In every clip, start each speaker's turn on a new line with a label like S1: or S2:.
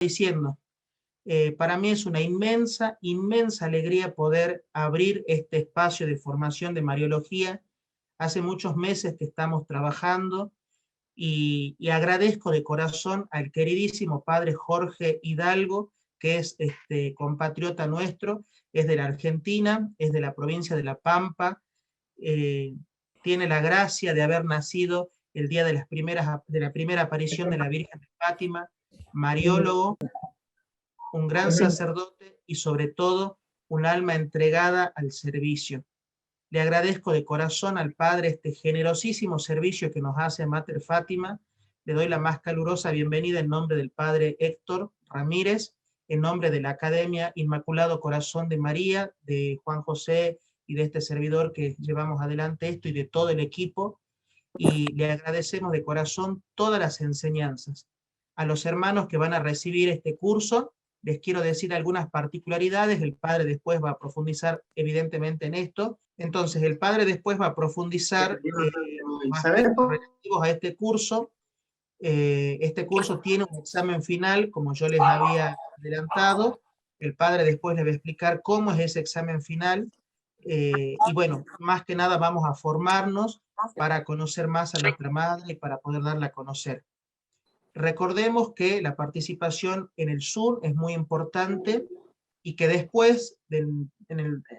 S1: diciendo, para mí es una inmensa, inmensa alegría poder abrir este espacio de formación de Mariología. Hace muchos meses que estamos trabajando y agradezco de corazón al queridísimo padre Jorge Hidalgo, que es compatriota nuestro, es de la Argentina, es de la provincia de La Pampa, eh, tiene la gracia de haber nacido el día de la primera aparición de la Virgen de Fátima, mariólogo, un gran sacerdote y sobre todo un alma entregada al servicio. Le agradezco de corazón al Padre este generosísimo servicio que nos hace Mater Fátima. Le doy la más calurosa bienvenida en nombre del Padre Héctor Ramírez, en nombre de la Academia Inmaculado Corazón de María, de Juan José y de este servidor que llevamos adelante esto y de todo el equipo. Y le agradecemos de corazón todas las enseñanzas. A los hermanos que van a recibir este curso, les quiero decir algunas particularidades. El padre después va a profundizar evidentemente en esto. Entonces, el padre después va a profundizar los aspectos relativos a este curso. Este curso tiene un examen final, como yo les había adelantado. El padre después les va a explicar cómo es ese examen final. Y bueno, más que nada vamos a formarnos para conocer más a nuestra madre y para poder darla a conocer. Recordemos que la participación en el Zoom es muy importante y que después,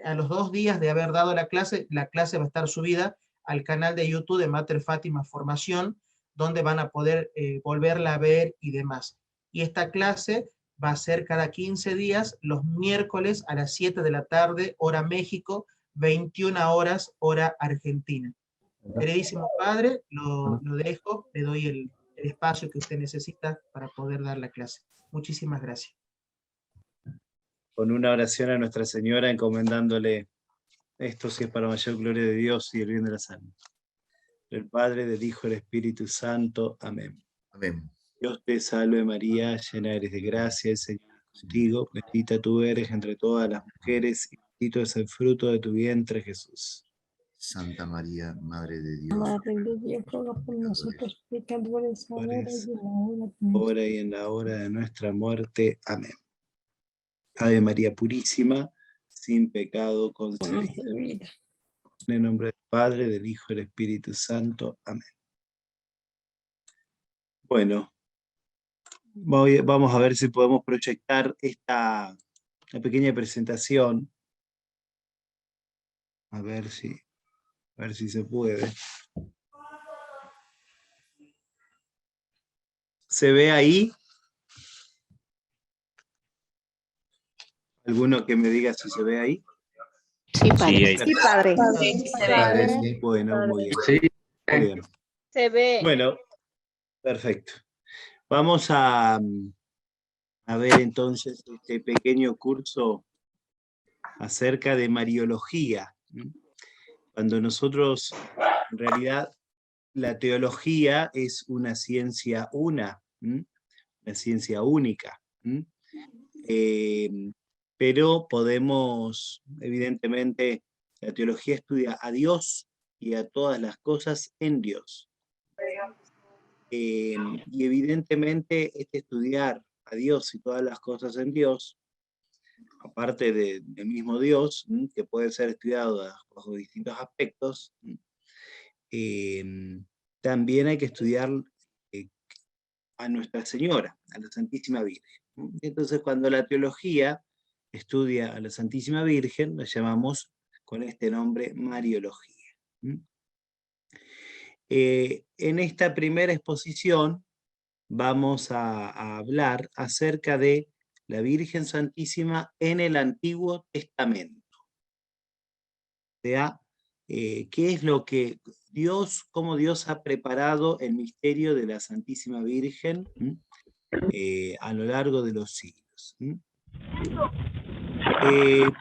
S1: a los 2 días de haber dado la clase va a estar subida al canal de YouTube de Mater Fátima Formación, donde van a poder volverla a ver y demás. Y esta clase va a ser cada 15 días, los miércoles a las 7 de la tarde, hora México, 21 horas, hora Argentina. Queridísimo padre, lo dejo, le doy el espacio que usted necesita para poder dar la clase. Muchísimas gracias.
S2: Con una oración a Nuestra Señora, encomendándole esto, si es para mayor gloria de Dios y el bien de las almas. Del Padre, del Hijo y del Espíritu Santo. Amén.
S3: Amén.
S2: Dios te salve María, llena eres de gracia, el Señor es contigo, bendita tú eres entre todas las mujeres, y bendito es el fruto de tu vientre, Jesús.
S3: Santa María, Madre de Dios,
S4: Madre de Dios, ruega por nosotros pecadores,
S2: ahora y en la hora de nuestra muerte. Amén. Ave María Purísima, sin pecado concebida. En el nombre del Padre, del Hijo y del Espíritu Santo. Amén. Bueno, vamos a ver si podemos proyectar esta pequeña presentación. A ver si se puede. ¿Se ve ahí? ¿Alguno que me diga si se ve ahí?
S4: Sí, padre.
S5: Sí, padre.
S4: Sí, padre.
S3: Sí.
S2: Bueno, muy bien.
S5: Sí.
S2: Muy bien.
S4: Se ve.
S2: Bueno, perfecto. Vamos a ver entonces este pequeño curso acerca de Mariología. Cuando nosotros, en realidad, la teología es una ciencia una ciencia única. Pero podemos, evidentemente, la teología estudia a Dios y a todas las cosas en Dios. Y evidentemente estudiar a Dios y todas las cosas en Dios, aparte del mismo Dios, que puede ser estudiado bajo distintos aspectos, también hay que estudiar a Nuestra Señora, a la Santísima Virgen. Entonces, cuando la teología estudia a la Santísima Virgen, la llamamos con este nombre Mariología. En esta primera exposición vamos a hablar acerca de la Virgen Santísima en el Antiguo Testamento. O sea, qué es lo que cómo Dios ha preparado el misterio de la Santísima Virgen a lo largo de los siglos.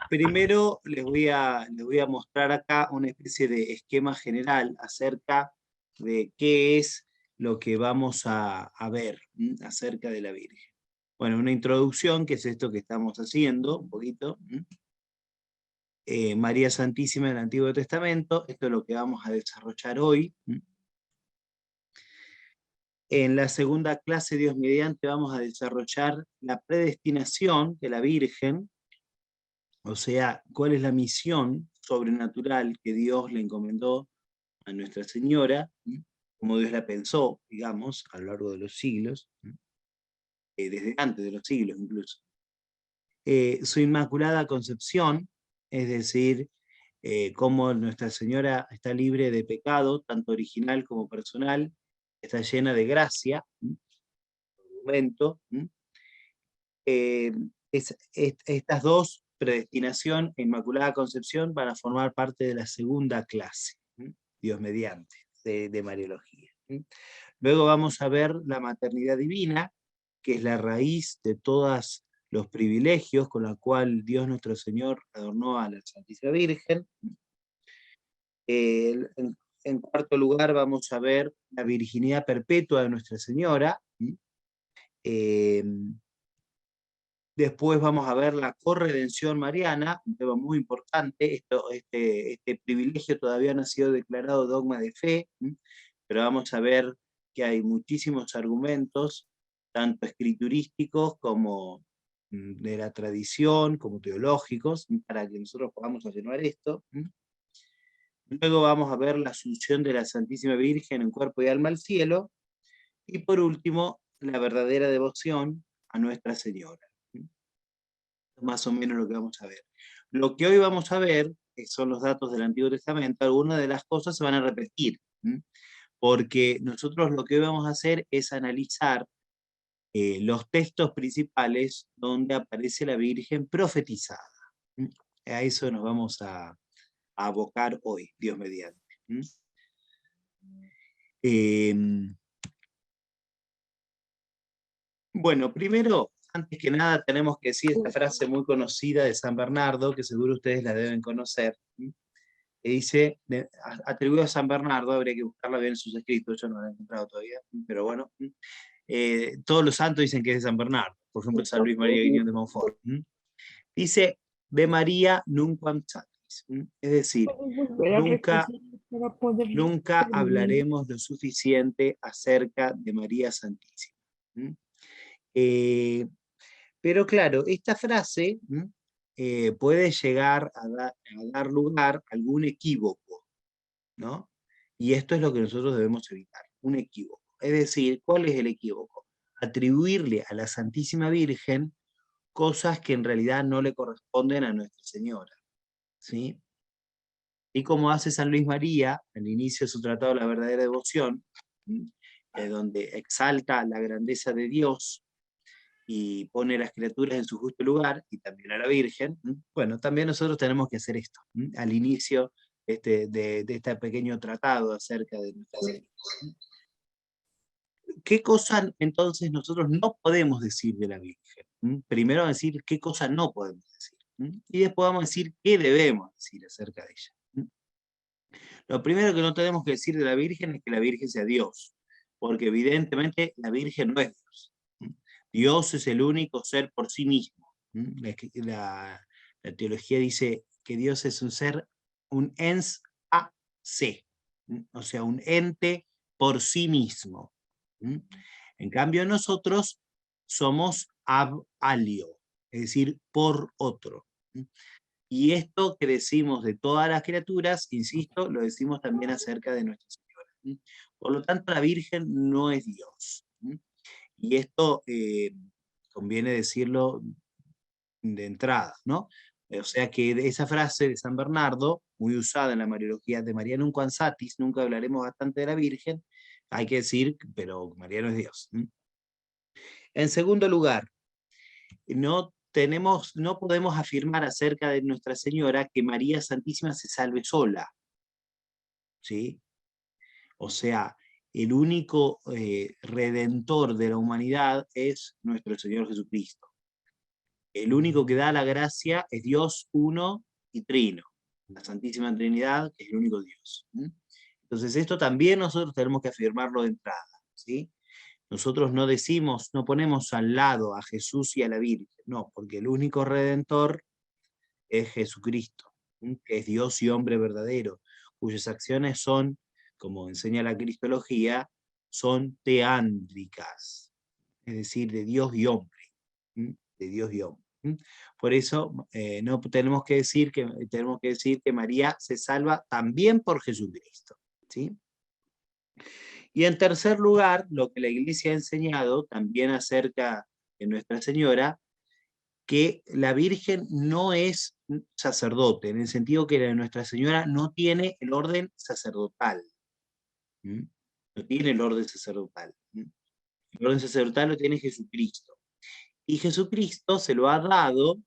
S2: Primero les voy a mostrar acá una especie de esquema general acerca de qué es lo que vamos a ver acerca de la Virgen. Bueno, una introducción, que es esto que estamos haciendo, un poquito. María Santísima en el Antiguo Testamento, esto es lo que vamos a desarrollar hoy. En la segunda clase, Dios mediante, vamos a desarrollar la predestinación de la Virgen, o sea, cuál es la misión sobrenatural que Dios le encomendó a Nuestra Señora, como Dios la pensó, digamos, a lo largo de los siglos, desde antes de los siglos incluso. Su Inmaculada Concepción, es decir, cómo Nuestra Señora está libre de pecado, tanto original como personal, está llena de gracia, argumento. Estas dos, predestinación e Inmaculada Concepción, van a formar parte de la segunda clase, Dios mediante, de Mariología. Luego vamos a ver la maternidad divina, que es la raíz de todos los privilegios con la cual Dios nuestro Señor adornó a la Santísima Virgen. En cuarto lugar vamos a ver la virginidad perpetua de Nuestra Señora. Después vamos a ver la corredención mariana, un tema muy importante. Este privilegio todavía no ha sido declarado dogma de fe, pero vamos a ver que hay muchísimos argumentos, tanto escriturísticos como de la tradición, como teológicos, para que nosotros podamos afirmar esto. Luego vamos a ver la asunción de la Santísima Virgen en cuerpo y alma al cielo. Y por último, la verdadera devoción a Nuestra Señora. Más o menos lo que vamos a ver. Lo que hoy vamos a ver, que son los datos del Antiguo Testamento, algunas de las cosas se van a repetir, porque nosotros lo que hoy vamos a hacer es analizar los textos principales donde aparece la Virgen profetizada. A eso nos vamos a abocar hoy, Dios mediante. Bueno, primero, antes que nada, tenemos que decir esta frase muy conocida de San Bernardo, que seguro ustedes la deben conocer, que dice, atribuido a San Bernardo, habría que buscarla bien en sus escritos, yo no la he encontrado todavía, pero bueno, todos los santos dicen que es de San Bernardo, por ejemplo, San Luis María Guiñón de Montfort. Dice, de María nunquam satis, es decir, nunca hablaremos lo suficiente acerca de María Santísima. Pero claro, esta frase puede llegar a dar lugar a algún equívoco, ¿no? Y esto es lo que nosotros debemos evitar, un equívoco. Es decir, ¿cuál es el equívoco? Atribuirle a la Santísima Virgen cosas que en realidad no le corresponden a Nuestra Señora, ¿sí? Y como hace San Luis María, al inicio de su tratado La verdadera devoción, donde exalta la grandeza de Dios, y pone a las criaturas en su justo lugar, y también a la Virgen, bueno, también nosotros tenemos que hacer esto, al inicio de este pequeño tratado acerca de Nuestra Señora. ¿Qué cosa entonces nosotros no podemos decir de la Virgen? Primero vamos a decir qué cosa no podemos decir, y después vamos a decir qué debemos decir acerca de ella. Lo primero que no tenemos que decir de la Virgen es que la Virgen sea Dios, porque evidentemente la Virgen no es Dios. Dios es el único ser por sí mismo. La teología dice que Dios es un ser, un ens a se, o sea, un ente por sí mismo. En cambio nosotros somos ab alio, es decir, por otro. Y esto que decimos de todas las criaturas, insisto, lo decimos también acerca de Nuestra Señora. Por lo tanto, la Virgen no es Dios. Y esto conviene decirlo de entrada, ¿no? O sea que esa frase de San Bernardo, muy usada en la Mariología de María nunquam satis, nunca hablaremos bastante de la Virgen, hay que decir, pero María no es Dios. En segundo lugar, no podemos afirmar acerca de Nuestra Señora que María Santísima se salve sola, ¿sí? O sea, el único redentor de la humanidad es nuestro Señor Jesucristo. El único que da la gracia es Dios uno y trino, la Santísima Trinidad, que es el único Dios. Entonces esto también nosotros tenemos que afirmarlo de entrada, ¿sí? Nosotros no decimos, no ponemos al lado a Jesús y a la Virgen, no, porque el único redentor es Jesucristo, que es Dios y hombre verdadero, cuyas acciones son, como enseña la cristología, son teándricas, es decir, de Dios y hombre. De Dios y hombre. Por eso no tenemos que decir que María se salva también por Jesucristo. ¿Sí? Y en tercer lugar, lo que la Iglesia ha enseñado también acerca de Nuestra Señora, que la Virgen no es sacerdote, en el sentido que Nuestra Señora no tiene el orden sacerdotal. No tiene el orden sacerdotal. El orden sacerdotal lo tiene Jesucristo. Y Jesucristo se lo ha dado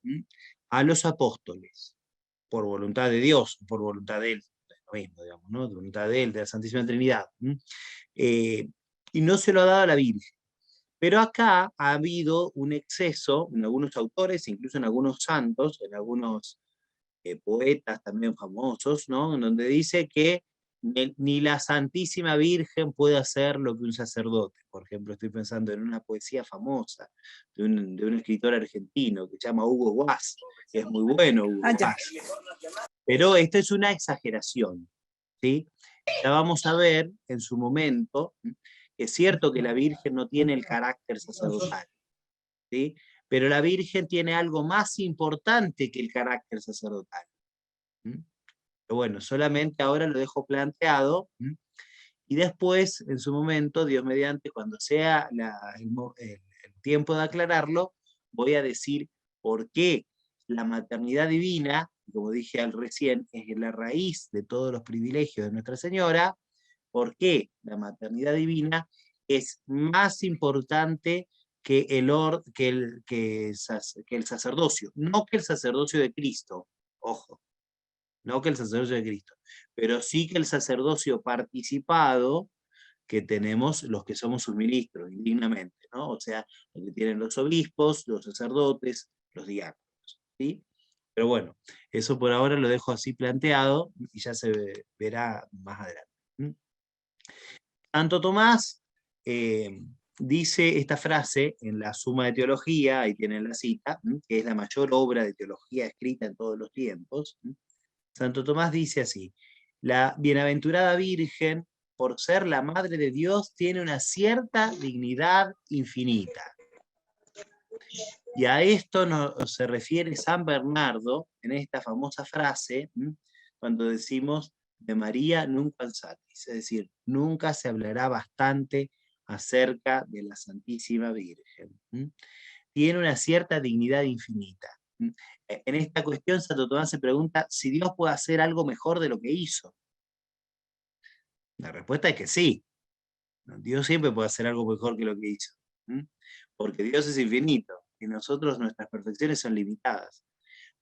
S2: a los apóstoles, por voluntad de Dios, por voluntad de Él, lo mismo, digamos, ¿no? De voluntad de Él, de la Santísima Trinidad. Y no se lo ha dado a la Virgen. Pero acá ha habido un exceso en algunos autores, incluso en algunos santos, en algunos poetas también famosos, ¿no? En donde dice que ni la Santísima Virgen puede hacer lo que un sacerdote. Por ejemplo, estoy pensando en una poesía famosa de un escritor argentino que se llama Hugo Guas, que es muy bueno Hugo Guas. Pero esto es una exageración, ¿sí? Ya vamos a ver en su momento que es cierto que la Virgen no tiene el carácter sacerdotal, ¿sí? Pero la Virgen tiene algo más importante que el carácter sacerdotal. Pero bueno, solamente ahora lo dejo planteado, y después, en su momento, Dios mediante, cuando sea el tiempo de aclararlo, voy a decir por qué la maternidad divina, como dije al recién, es la raíz de todos los privilegios de Nuestra Señora, por qué la maternidad divina es más importante que el sacerdocio, no que el sacerdocio de Cristo, ojo, no que el sacerdocio de Cristo, pero sí que el sacerdocio participado que tenemos los que somos sus ministros, indignamente, ¿no? O sea, lo que tienen los obispos, los sacerdotes, los diáconos, ¿sí? Pero bueno, eso por ahora lo dejo así planteado y ya se verá más adelante. Santo Tomás dice esta frase en la Suma de Teología, ahí tienen la cita, que es la mayor obra de teología escrita en todos los tiempos. Santo Tomás dice así: la bienaventurada Virgen, por ser la Madre de Dios, tiene una cierta dignidad infinita. Y a esto se refiere San Bernardo en esta famosa frase, cuando decimos de María nunca satis, es decir, nunca se hablará bastante acerca de la Santísima Virgen. Tiene una cierta dignidad infinita. En esta cuestión, Santo Tomás se pregunta si Dios puede hacer algo mejor de lo que hizo. La respuesta es que sí. Dios siempre puede hacer algo mejor que lo que hizo. Porque Dios es infinito y nosotros, nuestras perfecciones son limitadas.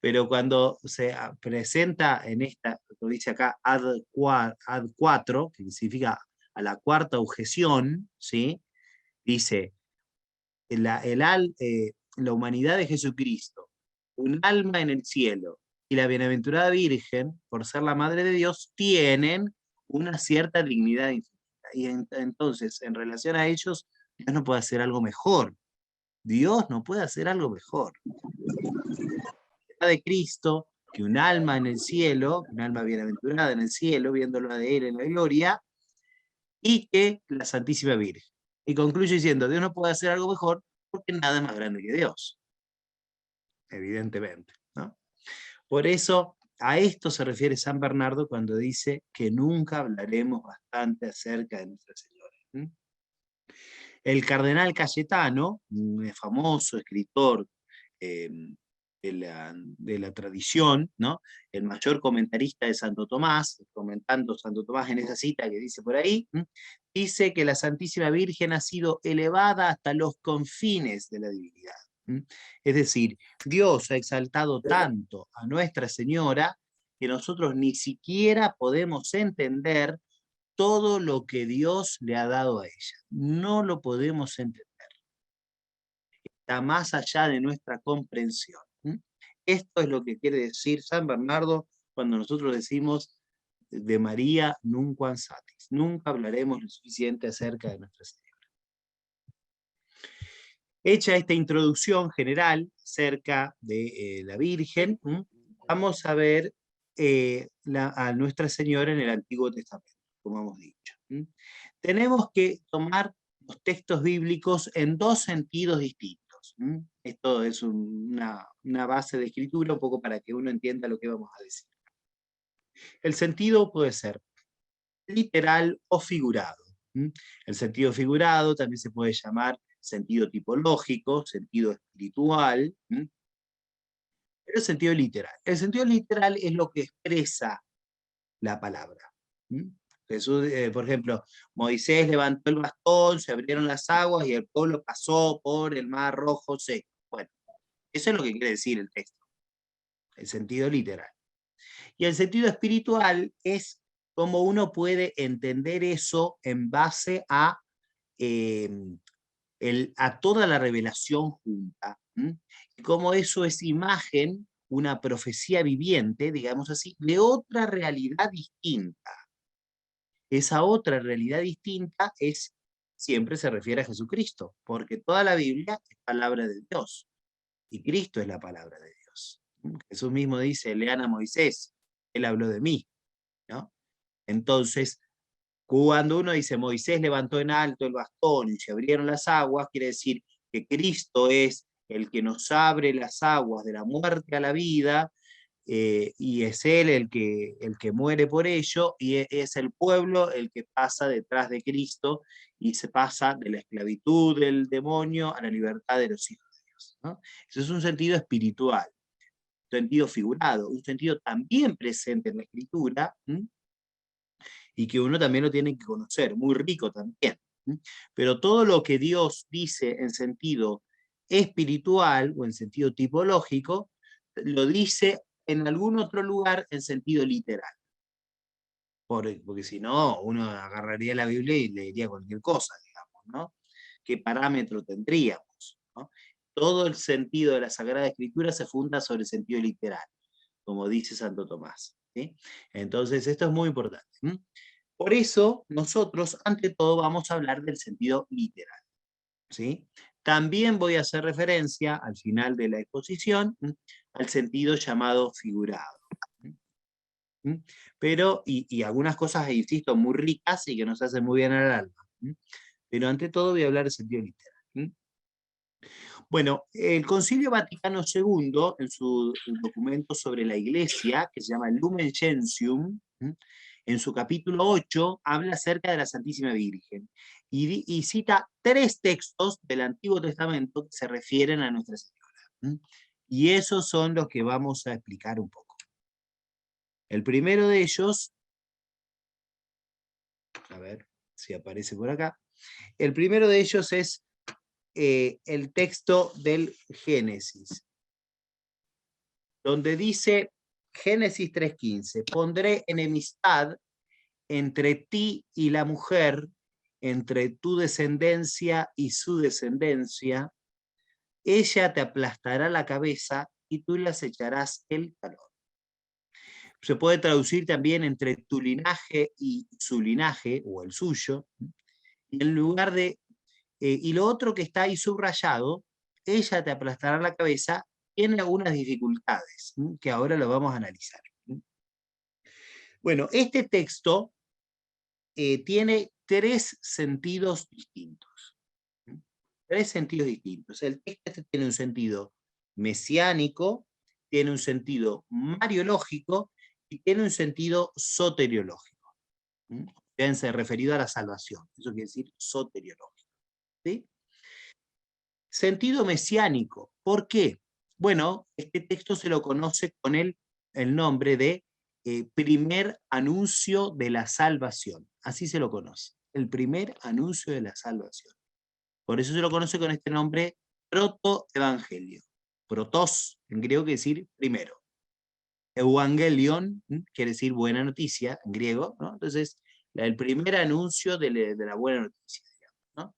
S2: Pero cuando se presenta en esta, lo dice acá, ad 4, que significa a la cuarta objeción, ¿sí? Dice, la humanidad de Jesucristo, un alma en el cielo y la bienaventurada Virgen, por ser la Madre de Dios, tienen una cierta dignidad infinita. Y entonces, en relación a ellos, Dios no puede hacer algo mejor. Dios no puede hacer algo mejor. De Cristo, que un alma en el cielo, un alma bienaventurada en el cielo, viéndolo de Él en la gloria, y que la Santísima Virgen. Y concluye diciendo, Dios no puede hacer algo mejor porque nada es más grande que Dios. Evidentemente, ¿no? Por eso, a esto se refiere San Bernardo cuando dice que nunca hablaremos bastante acerca de Nuestra Señora. El cardenal Cayetano, un famoso escritor de la tradición, ¿no? El mayor comentarista de Santo Tomás, comentando Santo Tomás en esa cita que dice por ahí, dice que la Santísima Virgen ha sido elevada hasta los confines de la divinidad. Es decir, Dios ha exaltado tanto a Nuestra Señora que nosotros ni siquiera podemos entender todo lo que Dios le ha dado a ella. No lo podemos entender. Está más allá de nuestra comprensión. Esto es lo que quiere decir San Bernardo cuando nosotros decimos de María nunquam satis. Nunca hablaremos lo suficiente acerca de Nuestra Señora. Hecha esta introducción general acerca de la Virgen, vamos a ver a Nuestra Señora en el Antiguo Testamento, como hemos dicho. tenemos que tomar los textos bíblicos en dos sentidos distintos. Esto es una base de escritura, un poco para que uno entienda lo que vamos a decir. El sentido puede ser literal o figurado. El sentido figurado también se puede llamar sentido tipológico, sentido espiritual, pero el sentido literal. El sentido literal es lo que expresa la palabra. Jesús, por ejemplo, Moisés levantó el bastón, se abrieron las aguas y el pueblo pasó por el mar rojo seco. Bueno, eso es lo que quiere decir el texto, el sentido literal. Y el sentido espiritual es cómo uno puede entender eso en base a toda la revelación junta, y cómo eso es imagen, una profecía viviente, digamos así, de otra realidad distinta. Esa otra realidad distinta siempre se refiere a Jesucristo, porque toda la Biblia es palabra de Dios, y Cristo es la palabra de Dios. Jesús mismo dice, lean a Moisés, él habló de mí, ¿no? Entonces, cuando uno dice, Moisés levantó en alto el bastón y se abrieron las aguas, quiere decir que Cristo es el que nos abre las aguas de la muerte a la vida, y es Él el que muere por ello, y es el pueblo el que pasa detrás de Cristo, y se pasa de la esclavitud del demonio a la libertad de los hijos de Dios, ¿no? Eso es un sentido espiritual, un sentido figurado, un sentido también presente en la Escritura, y que uno también lo tiene que conocer, muy rico también. Pero todo lo que Dios dice en sentido espiritual o en sentido tipológico, lo dice en algún otro lugar en sentido literal. Porque si no, uno agarraría la Biblia y leería cualquier cosa, digamos, ¿no? ¿Qué parámetro tendríamos, ¿no? Todo el sentido de la Sagrada Escritura se funda sobre el sentido literal, como dice Santo Tomás, ¿sí? Entonces, esto es muy importante. Por eso, nosotros, ante todo, vamos a hablar del sentido literal, ¿sí? También voy a hacer referencia, al final de la exposición, al sentido llamado figurado. Pero, y algunas cosas, insisto, muy ricas y que nos hacen muy bien al alma. Pero ante todo voy a hablar del sentido literal. Bueno, el Concilio Vaticano II, en su documento sobre la Iglesia, que se llama Lumen Gentium, en su capítulo 8, habla acerca de la Santísima Virgen, y cita 3 textos del Antiguo Testamento que se refieren a Nuestra Señora. Y esos son los que vamos a explicar un poco. El primero de ellos, a ver si aparece por acá, el primero de ellos es el texto del Génesis, donde dice, Génesis 3:15, pondré enemistad entre ti y la mujer, entre tu descendencia y su descendencia, ella te aplastará la cabeza y tú le acecharás el talón. Se puede traducir también entre tu linaje y su linaje, o el suyo, y en lugar de, y lo otro que está ahí subrayado, ella te aplastará la cabeza, tiene algunas dificultades, que ahora lo vamos a analizar. Bueno, este texto tiene 3 sentidos distintos. 3 sentidos distintos. El texto tiene un sentido mesiánico, tiene un sentido mariológico y tiene un sentido soteriológico. Fíjense, referido a la salvación. Eso quiere decir soteriológico. ¿Sí? Sentido mesiánico. ¿Por qué? Bueno, este texto se lo conoce con el nombre de primer anuncio de la salvación. Así se lo conoce. El primer anuncio de la salvación. Por eso se lo conoce con este nombre protoevangelio. Protos, en griego quiere decir primero. Evangelion quiere decir buena noticia, en griego, ¿no? Entonces, el primer anuncio de la buena noticia, digamos, ¿no?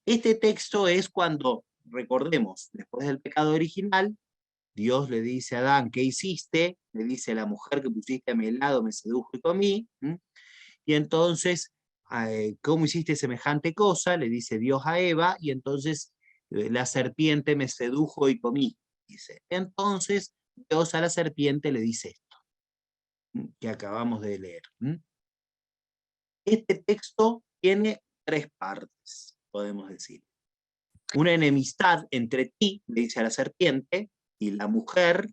S2: Este texto es cuando, recordemos, después del pecado original, Dios le dice a Adán, ¿qué hiciste? Le dice, la mujer que pusiste a mi lado me sedujo y comí. Y entonces, ¿cómo hiciste semejante cosa? Le dice Dios a Eva, y entonces la serpiente me sedujo y comí. Dice. Entonces, Dios a la serpiente le dice esto, que acabamos de leer. Este texto tiene 3 partes, podemos decir. Una enemistad entre ti, le dice a la serpiente, y la mujer,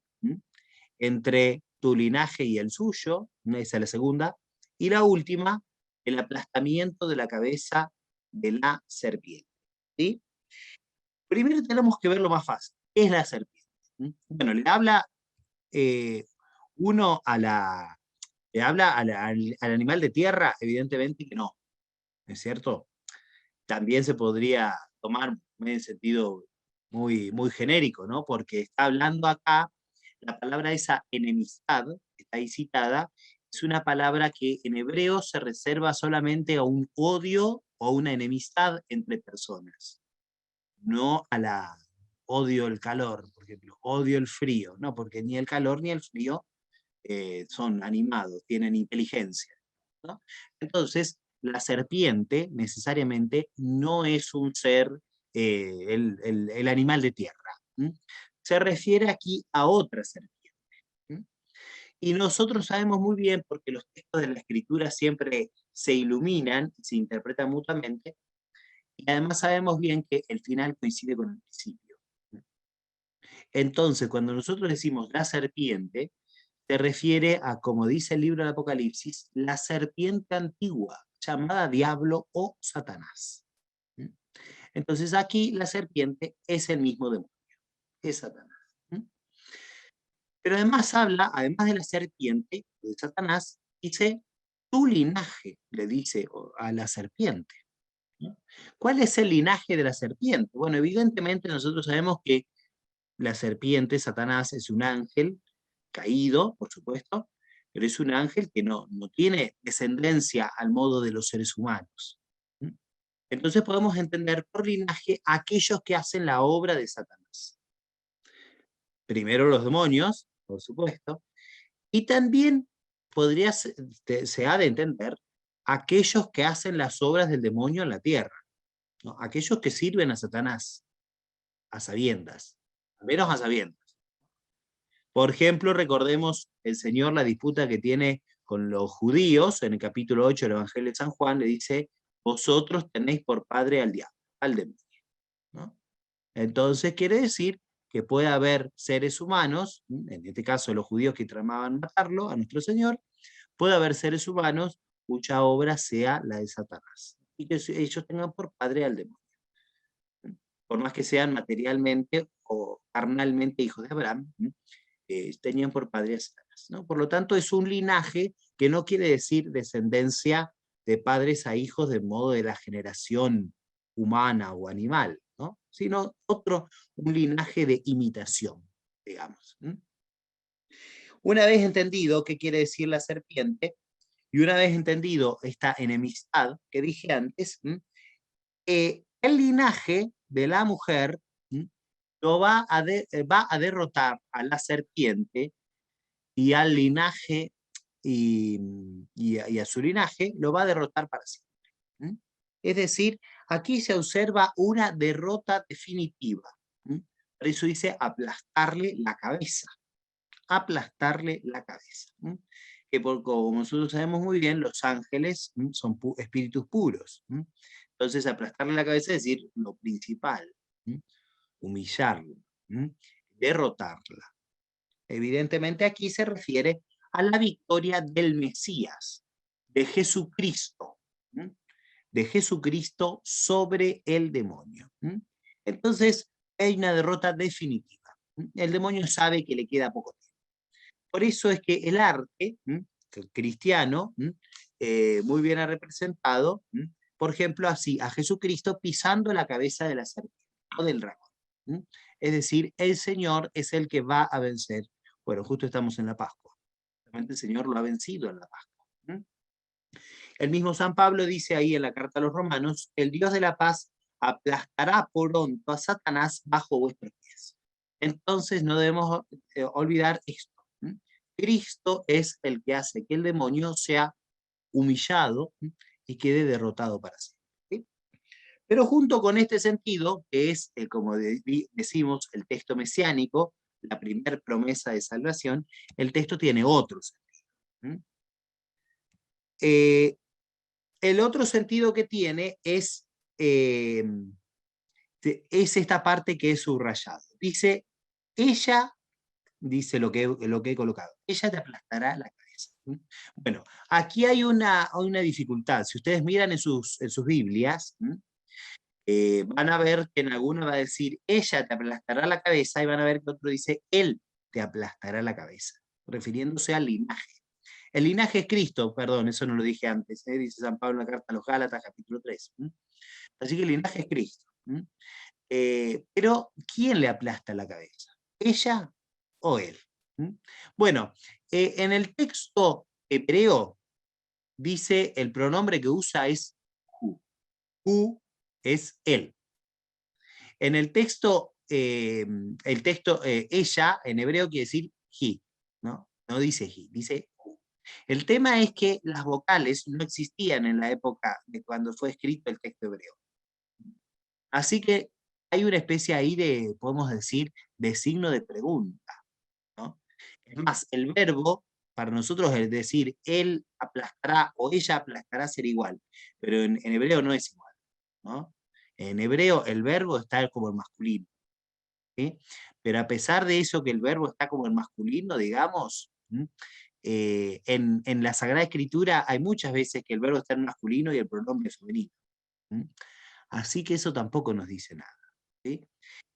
S2: entre tu linaje y el suyo, esa es la segunda, y la última, el aplastamiento de la cabeza de la serpiente. ¿Sí? Primero tenemos que ver lo más fácil. ¿Qué es la serpiente? Bueno, le habla uno le habla al animal de tierra, evidentemente que no, ¿no es cierto? También se podría tomar en sentido muy, muy genérico, ¿no? Porque está hablando acá, la palabra esa enemistad, que está ahí citada, es una palabra que en hebreo se reserva solamente a un odio o una enemistad entre personas, no a la odio el calor, por ejemplo, odio el frío, no, porque ni el calor ni el frío son animados, tienen inteligencia, ¿no? Entonces, la serpiente necesariamente no es un ser, el animal de tierra. Se refiere aquí a otra serpiente. Y nosotros sabemos muy bien, porque los textos de la Escritura siempre se iluminan, se interpretan mutuamente, y además sabemos bien que el final coincide con el principio. Entonces, cuando nosotros decimos la serpiente, se refiere a, como dice el libro del Apocalipsis, la serpiente antigua, llamada diablo o Satanás. Entonces aquí la serpiente es el mismo demonio, es Satanás. Pero además habla, además de la serpiente, de Satanás, dice, tu linaje, le dice a la serpiente. ¿Cuál es el linaje de la serpiente? Bueno, evidentemente nosotros sabemos que la serpiente, Satanás, es un ángel caído, por supuesto, pero es un ángel que no tiene descendencia al modo de los seres humanos. Entonces podemos entender por linaje a aquellos que hacen la obra de Satanás. Primero los demonios, por supuesto, y también se ha de entender aquellos que hacen las obras del demonio en la tierra, ¿no? Aquellos que sirven a Satanás, a sabiendas, al menos a sabiendas. Por ejemplo, recordemos el Señor la disputa que tiene con los judíos, en el capítulo 8 del Evangelio de San Juan, le dice, vosotros tenéis por padre al diablo, al demonio, ¿no? Entonces quiere decir que puede haber seres humanos, en este caso los judíos que tramaban matarlo, a nuestro Señor, puede haber seres humanos cuya obra sea la de Satanás, y que ellos tengan por padre al demonio. Por más que sean materialmente o carnalmente hijos de Abraham, tenían por padre a Satanás, ¿no? Por lo tanto, es un linaje que no quiere decir descendencia de padres a hijos de modo de la generación humana o animal, ¿no? Sino un linaje de imitación, digamos. Una vez entendido qué quiere decir la serpiente, y una vez entendido esta enemistad que dije antes, el linaje de la mujer va a derrotar a la serpiente y al linaje y a su linaje lo va a derrotar para siempre. Es decir, aquí se observa una derrota definitiva. Por eso dice aplastarle la cabeza. Aplastarle la cabeza. Que como nosotros sabemos muy bien, los ángeles son espíritus puros. Entonces, aplastarle la cabeza es decir lo principal. Humillarla. Derrotarla. Evidentemente aquí se refiere a la victoria del Mesías, de Jesucristo sobre el demonio. Entonces hay una derrota definitiva. El demonio sabe que le queda poco tiempo. Por eso es que el arte cristiano muy bien ha representado, por ejemplo, así, a Jesucristo pisando la cabeza de la serpiente o del dragón. Es decir, el Señor es el que va a vencer. Bueno, justo estamos en la Pascua. Realmente el Señor lo ha vencido en la Pascua. El mismo San Pablo dice ahí en la carta a los Romanos, el Dios de la paz aplastará pronto a Satanás bajo vuestros pies. Entonces no debemos olvidar esto. Cristo es el que hace que el demonio sea humillado y quede derrotado para siempre. ¿Sí? Pero junto con este sentido, que es, como decimos, el texto mesiánico, la primera promesa de salvación, el texto tiene otro sentido. el otro sentido que tiene es esta parte que es subrayado. Dice, ella, dice lo que he colocado, ella te aplastará la cabeza. Bueno, aquí hay una dificultad. Si ustedes miran en sus Biblias, van a ver que en alguno va a decir, ella te aplastará la cabeza, y van a ver que otro dice, él te aplastará la cabeza, refiriéndose al linaje. El linaje es Cristo, perdón, eso no lo dije antes, dice San Pablo en la carta a los Gálatas, capítulo 3. Así que el linaje es Cristo. Pero, ¿quién le aplasta la cabeza? ¿Ella o él? Bueno, en el texto hebreo dice, el pronombre que usa es hu. Hu es él. En el texto, ella, en hebreo quiere decir he, ¿no? No dice he, dice hu. El tema es que las vocales no existían en la época de cuando fue escrito el texto hebreo. Así que hay una especie ahí de, podemos decir, de signo de pregunta, ¿no? Es más, el verbo, para nosotros es decir, él aplastará o ella aplastará ser igual, pero en hebreo no es igual, ¿no? En hebreo el verbo está como el masculino, ¿sí? Pero a pesar de eso que el verbo está como el masculino, digamos, en la Sagrada Escritura hay muchas veces que el verbo está en masculino y el pronombre es femenino. Así que eso tampoco nos dice nada, ¿sí?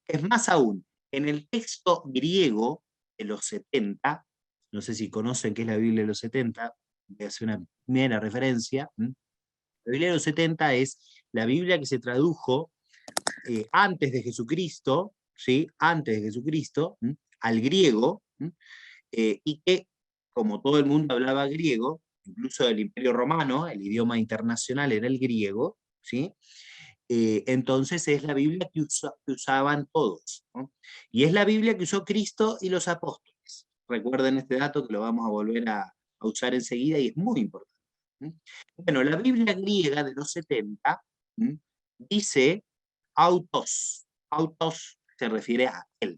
S2: Es más aún, en el texto griego de los 70, no sé si conocen qué es la Biblia de los 70, voy a hacer una primera referencia. La Biblia de los 70 es la Biblia que se tradujo antes de Jesucristo, ¿sí? Antes de Jesucristo, al griego, y que, como todo el mundo hablaba griego, incluso el Imperio Romano, el idioma internacional era el griego, ¿sí? Entonces es la Biblia que usaban todos, ¿no? Y es la Biblia que usó Cristo y los apóstoles. Recuerden este dato que lo vamos a volver a usar enseguida y es muy importante. Bueno, la Biblia griega de los 70 dice autos. Autos se refiere a él.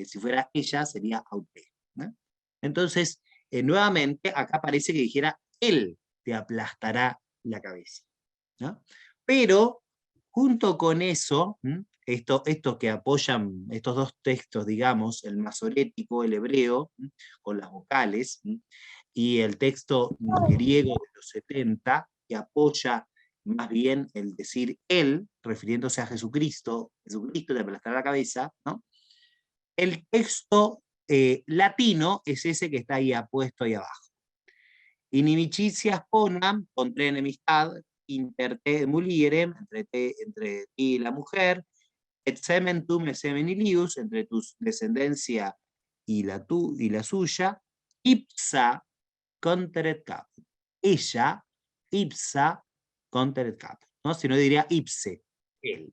S2: Si fuera ella sería aute, ¿no? Entonces, nuevamente, acá parece que dijera él te aplastará la cabeza, ¿no? Pero, junto con eso, esto que apoyan estos dos textos, digamos, el masorético, el hebreo, con las vocales, y el texto griego de los 70, que apoya más bien el decir él, refiriéndose a Jesucristo te aplastará la cabeza, ¿no? El texto latino es ese que está ahí apuesto ahí abajo. Inimicitias ponam, pondré enemistad, inter te mulierem, entre ti y la mujer, et semen tum et semen ilius, entre tu descendencia y la suya, ipsa conteret caput. Ella, ipsa conteret caput, ¿no? Si no diría ipse, él.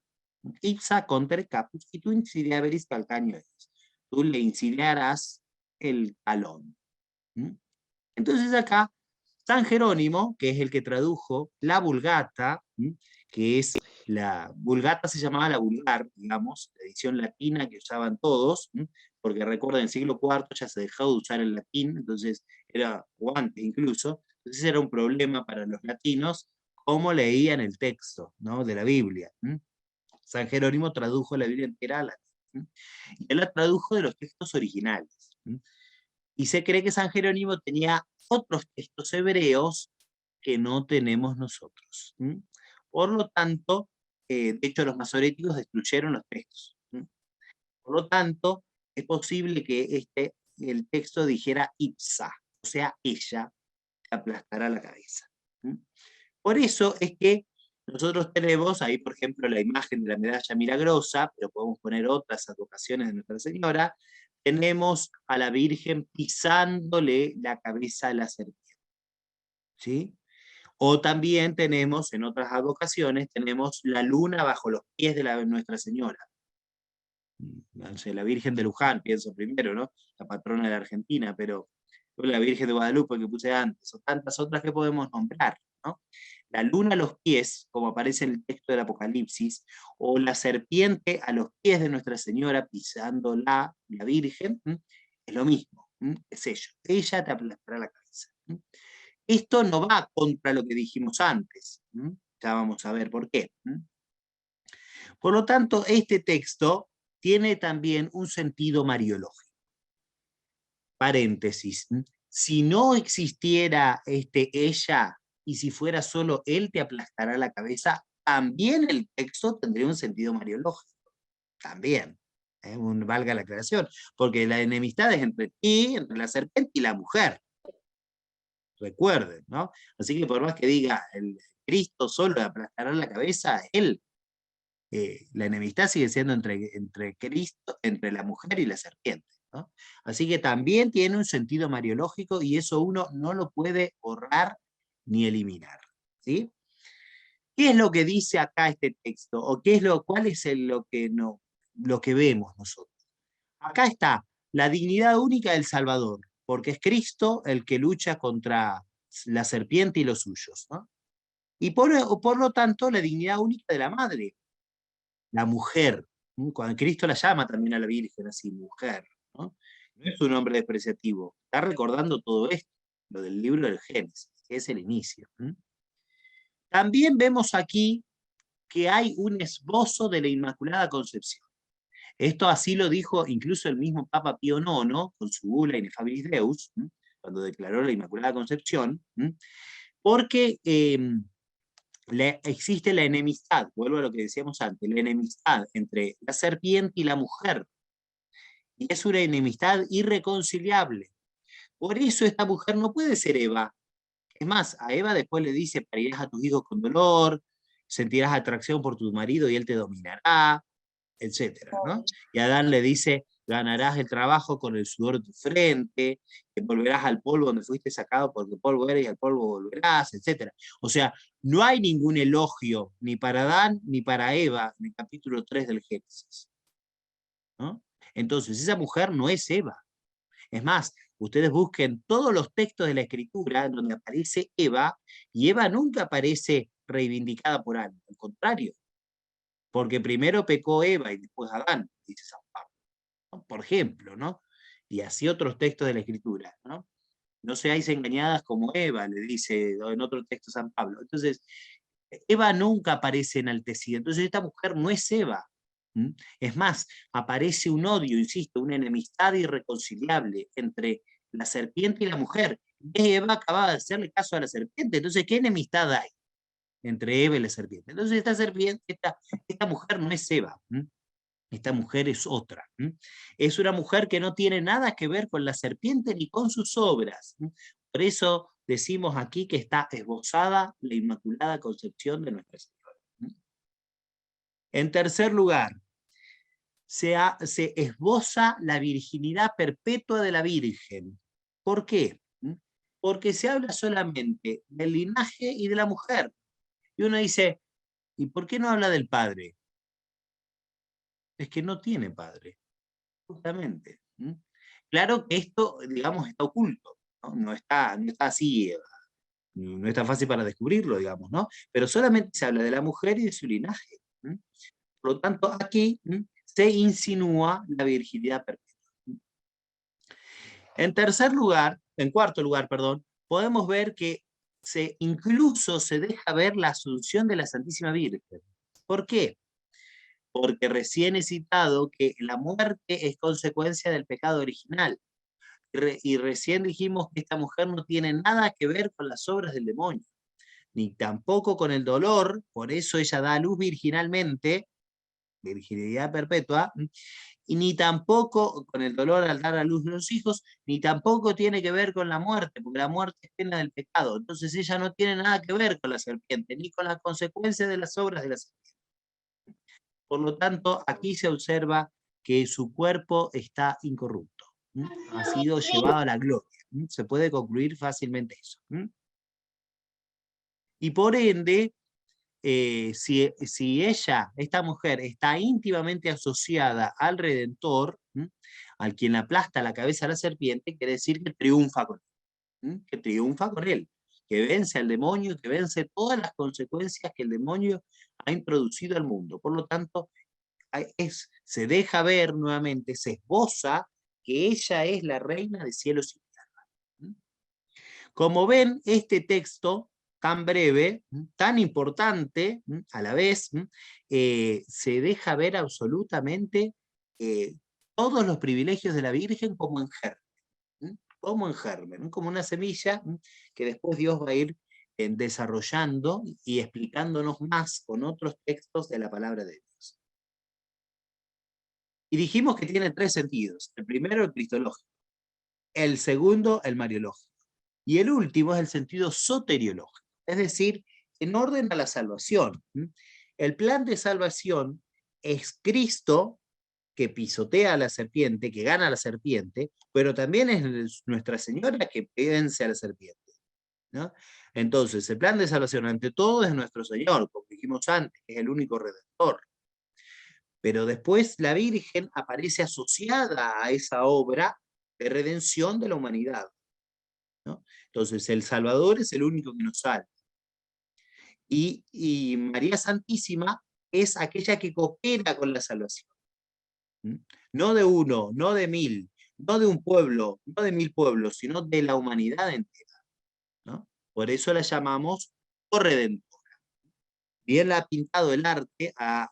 S2: Ipsa conteret caput, y tú insidiaveris calcaño es. Tú le insidiarás el talón. Entonces acá, San Jerónimo, que es el que tradujo la Vulgata, que es la Vulgata se llamaba la Vulgar, digamos, la edición latina que usaban todos, porque recuerden, en el siglo IV ya se dejó de usar el latín, entonces era, o antes incluso, entonces era un problema para los latinos cómo leían el texto, ¿no?, de la Biblia. San Jerónimo tradujo la Biblia entera al latín, y él la tradujo de los textos originales. Y se cree que San Jerónimo tenía otros textos hebreos que no tenemos nosotros. Por lo tanto, de hecho los masoréticos destruyeron los textos. Por lo tanto, es posible que el texto dijera ipsa, o sea, ella te aplastará la cabeza. Por eso es que nosotros tenemos ahí, por ejemplo, la imagen de la medalla milagrosa, pero podemos poner otras advocaciones de Nuestra Señora. Tenemos a la Virgen pisándole la cabeza a la serpiente, ¿sí? O también tenemos, en otras advocaciones, tenemos la luna bajo los pies de Nuestra Señora. La Virgen de Luján, pienso primero, ¿no? La patrona de la Argentina, pero la Virgen de Guadalupe que puse antes, o tantas otras que podemos nombrar, ¿no? La luna a los pies, como aparece en el texto del Apocalipsis, o la serpiente a los pies de Nuestra Señora pisando la Virgen, es lo mismo, es ella te aplastará la cabeza. Esto no va contra lo que dijimos antes. Ya vamos a ver por qué. Por lo tanto, este texto tiene también un sentido mariológico. Paréntesis. Si no existiera ella, y si fuera solo él te aplastará la cabeza, también el texto tendría un sentido mariológico. También. Valga la aclaración. Porque la enemistad es entre ti, entre la serpiente y la mujer. Recuerden, ¿no? Así que por más que diga el Cristo solo le aplastará la cabeza, él, la enemistad sigue siendo entre Cristo, entre la mujer y la serpiente, ¿no? Así que también tiene un sentido mariológico y eso uno no lo puede borrar ni eliminar, ¿sí? ¿Qué es lo que dice acá este texto? ¿O cuál es lo que vemos nosotros? Acá está la dignidad única del Salvador, porque es Cristo el que lucha contra la serpiente y los suyos, ¿no? Y por lo tanto, la dignidad única de la madre, la mujer. Cuando Cristo la llama también a la Virgen así, mujer, ¿no? No es un nombre despreciativo, está recordando todo esto, lo del libro del Génesis, que es el inicio. También vemos aquí que hay un esbozo de la Inmaculada Concepción. Esto así lo dijo incluso el mismo Papa Pío IX con su bula Ineffabilis Deus, cuando declaró la Inmaculada Concepción, porque existe la enemistad, vuelvo a lo que decíamos antes, la enemistad entre la serpiente y la mujer, y es una enemistad irreconciliable. Por eso esta mujer no puede ser Eva. Es más, a Eva después le dice, parirás a tus hijos con dolor, sentirás atracción por tu marido y él te dominará, etcétera, ¿no? Y Adán le dice, ganarás el trabajo con el sudor de tu frente, que volverás al polvo donde fuiste sacado porque polvo eres y al polvo volverás, etcétera. O sea, no hay ningún elogio ni para Adán ni para Eva en el capítulo 3 del Génesis, ¿no? Entonces, esa mujer no es Eva. Es más, ustedes busquen todos los textos de la Escritura donde aparece Eva, y Eva nunca aparece reivindicada por alguien, al contrario. Porque primero pecó Eva y después Adán, dice San Pablo, ¿no? Por ejemplo, ¿no? Y así otros textos de la Escritura, ¿no? No seáis engañadas como Eva, le dice en otro texto San Pablo. Entonces, Eva nunca aparece enaltecida. Entonces, esta mujer no es Eva. Es más, aparece un odio, insisto, una enemistad irreconciliable entre la serpiente y la mujer. Eva acababa de hacerle caso a la serpiente. Entonces, ¿qué enemistad hay entre Eva y la serpiente? Entonces esta mujer no es Eva, esta mujer es otra. Es una mujer que no tiene nada que ver con la serpiente ni con sus obras. Por eso decimos aquí que está esbozada la Inmaculada Concepción de Nuestra Señora. En tercer lugar, se esboza la virginidad perpetua de la Virgen. ¿Por qué? Porque se habla solamente del linaje y de la mujer. Y uno dice, ¿y por qué no habla del padre? Es que no tiene padre, justamente. Claro que esto, digamos, está oculto, ¿no? No está así, no es tan fácil para descubrirlo, digamos, ¿no? Pero solamente se habla de la mujer y de su linaje. Por lo tanto, aquí se insinúa la virginidad perpetua. En cuarto lugar, podemos ver que incluso se deja ver la asunción de la Santísima Virgen. ¿Por qué? Porque recién he citado que la muerte es consecuencia del pecado original. Y recién dijimos que esta mujer no tiene nada que ver con las obras del demonio, ni tampoco con el dolor, por eso ella da a luz virginalmente, virginidad perpetua, y ni tampoco con el dolor al dar a luz los hijos, ni tampoco tiene que ver con la muerte, porque la muerte es pena del pecado. Entonces ella no tiene nada que ver con la serpiente, ni con las consecuencias de las obras de la serpiente. Por lo tanto, aquí se observa que su cuerpo está incorrupto. Ha sido llevado a la gloria. Se puede concluir fácilmente eso. Y por ende, si ella, esta mujer, está íntimamente asociada al Redentor, al quien le aplasta la cabeza a la serpiente, quiere decir que triunfa con él. Que triunfa con él, que vence al demonio, que vence todas las consecuencias que el demonio ha introducido al mundo. Por lo tanto, se deja ver nuevamente, se esboza que ella es la reina de cielos y tierra. Como ven, este texto tan breve, tan importante a la vez, se deja ver absolutamente todos los privilegios de la Virgen como en germen, como en germen, como una semilla que después Dios va a ir desarrollando y explicándonos más con otros textos de la palabra de Dios. Y dijimos que tiene 3 sentidos. El primero, el cristológico. El segundo, el mariológico. Y el último es el sentido soteriológico, es decir, en orden a la salvación. El plan de salvación es Cristo que pisotea a la serpiente, que gana a la serpiente, pero también es Nuestra Señora que vence a la serpiente, ¿no? Entonces, el plan de salvación ante todo es nuestro Señor, como dijimos antes, es el único redentor. Pero después la Virgen aparece asociada a esa obra de redención de la humanidad, ¿no? Entonces, el Salvador es el único que nos salva. Y María Santísima es aquella que coopera con la salvación. No de uno, no de 1000, no de un pueblo, no de 1000 pueblos, sino de la humanidad entera, ¿no? Por eso la llamamos corredentora. Bien la ha pintado el arte a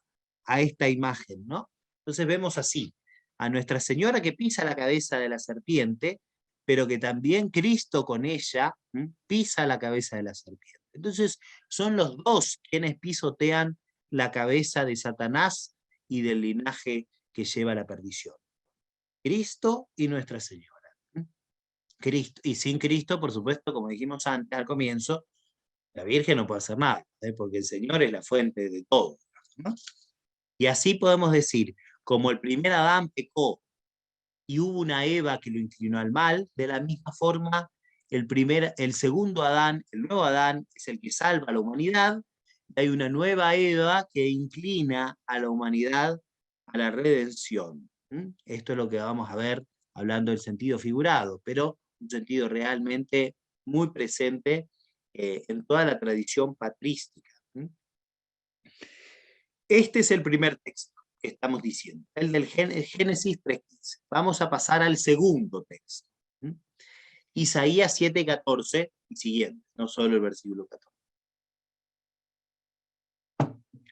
S2: esta imagen, ¿no? Entonces vemos así, a Nuestra Señora que pisa la cabeza de la serpiente, pero que también Cristo con ella pisa la cabeza de la serpiente. Entonces son los dos quienes pisotean la cabeza de Satanás y del linaje que lleva a la perdición. Cristo y Nuestra Señora. Cristo, y sin Cristo, por supuesto, como dijimos antes al comienzo, la Virgen no puede hacer nada, porque el Señor es la fuente de todo, ¿no? Y así podemos decir, como el primer Adán pecó y hubo una Eva que lo inclinó al mal, de la misma forma el segundo Adán, el nuevo Adán, es el que salva a la humanidad, y hay una nueva Eva que inclina a la humanidad a la redención. Esto es lo que vamos a ver hablando del sentido figurado, pero un sentido realmente muy presente en toda la tradición patrística. Este es el primer texto que estamos diciendo, el del Génesis 3:15. Vamos a pasar al segundo texto. Isaías 7:14 y siguiente, no solo el versículo 14.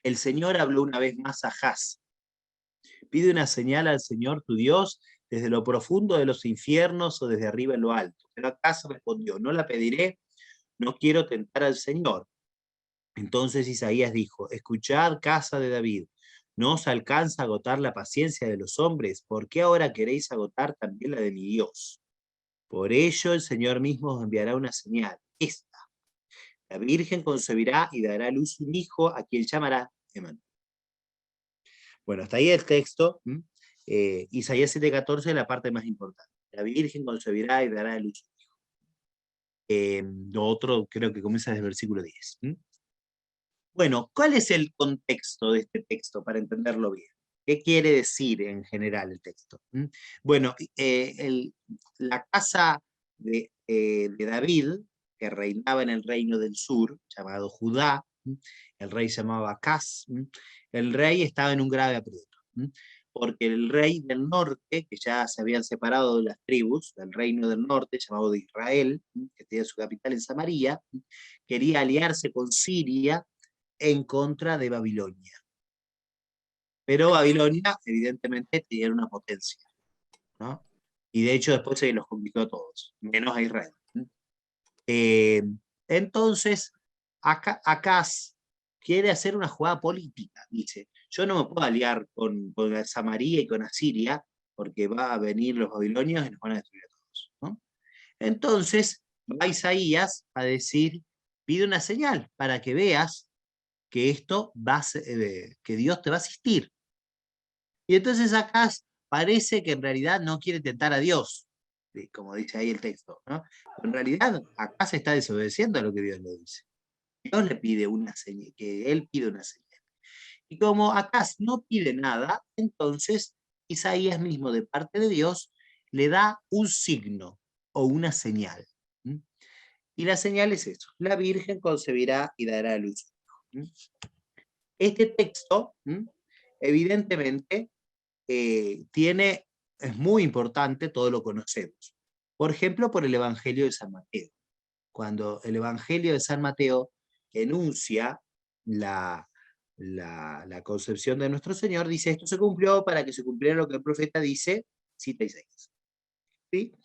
S2: El Señor habló una vez más a Ahaz. Pide una señal al Señor tu Dios desde lo profundo de los infiernos o desde arriba en lo alto. Pero Ahaz respondió, no la pediré, no quiero tentar al Señor. Entonces Isaías dijo, escuchad, casa de David, ¿no os alcanza a agotar la paciencia de los hombres? ¿Por qué ahora queréis agotar también la de mi Dios? Por ello el Señor mismo os enviará una señal, esta. La Virgen concebirá y dará a luz un hijo a quien llamará Emmanuel. Bueno, hasta ahí el texto. Isaías 7:14 es la parte más importante. La Virgen concebirá y dará a luz un hijo. Lo otro creo que comienza desde el versículo 10. Bueno, ¿cuál es el contexto de este texto para entenderlo bien? ¿Qué quiere decir en general el texto? Bueno, la casa de David, que reinaba en el reino del sur, llamado Judá, el rey se llamaba Acaz, el rey estaba en un grave aprieto, porque el rey del norte, que ya se habían separado de las tribus, del reino del norte, llamado de Israel, que tenía su capital en Samaria, quería aliarse con Siria en contra de Babilonia. Pero Babilonia, evidentemente, tenía una potencia, ¿no? Y de hecho después se los conquistó a todos, menos a Israel. Entonces, Acaz quiere hacer una jugada política, dice, yo no me puedo aliar con Samaria y con Asiria, porque va a venir los babilonios y nos van a destruir a todos, ¿no? Entonces, va Isaías a decir, pide una señal para que veas que esto que Dios te va a asistir. Y entonces acá parece que en realidad no quiere tentar a Dios, como dice ahí el texto, ¿no? En realidad acá se está desobedeciendo a lo que Dios le dice. Dios le pide una señal, que él pide una señal. Y como acá no pide nada, entonces Isaías mismo de parte de Dios le da un signo o una señal. Y la señal es eso, la Virgen concebirá y dará a luz. Este texto, evidentemente, es muy importante, todo lo conocemos. Por ejemplo, por el Evangelio de San Mateo. cuando el Evangelio de San Mateo enuncia la concepción de nuestro Señor, dice, esto se cumplió para que se cumpliera lo que el profeta dice, cita Isaías. ¿Sí?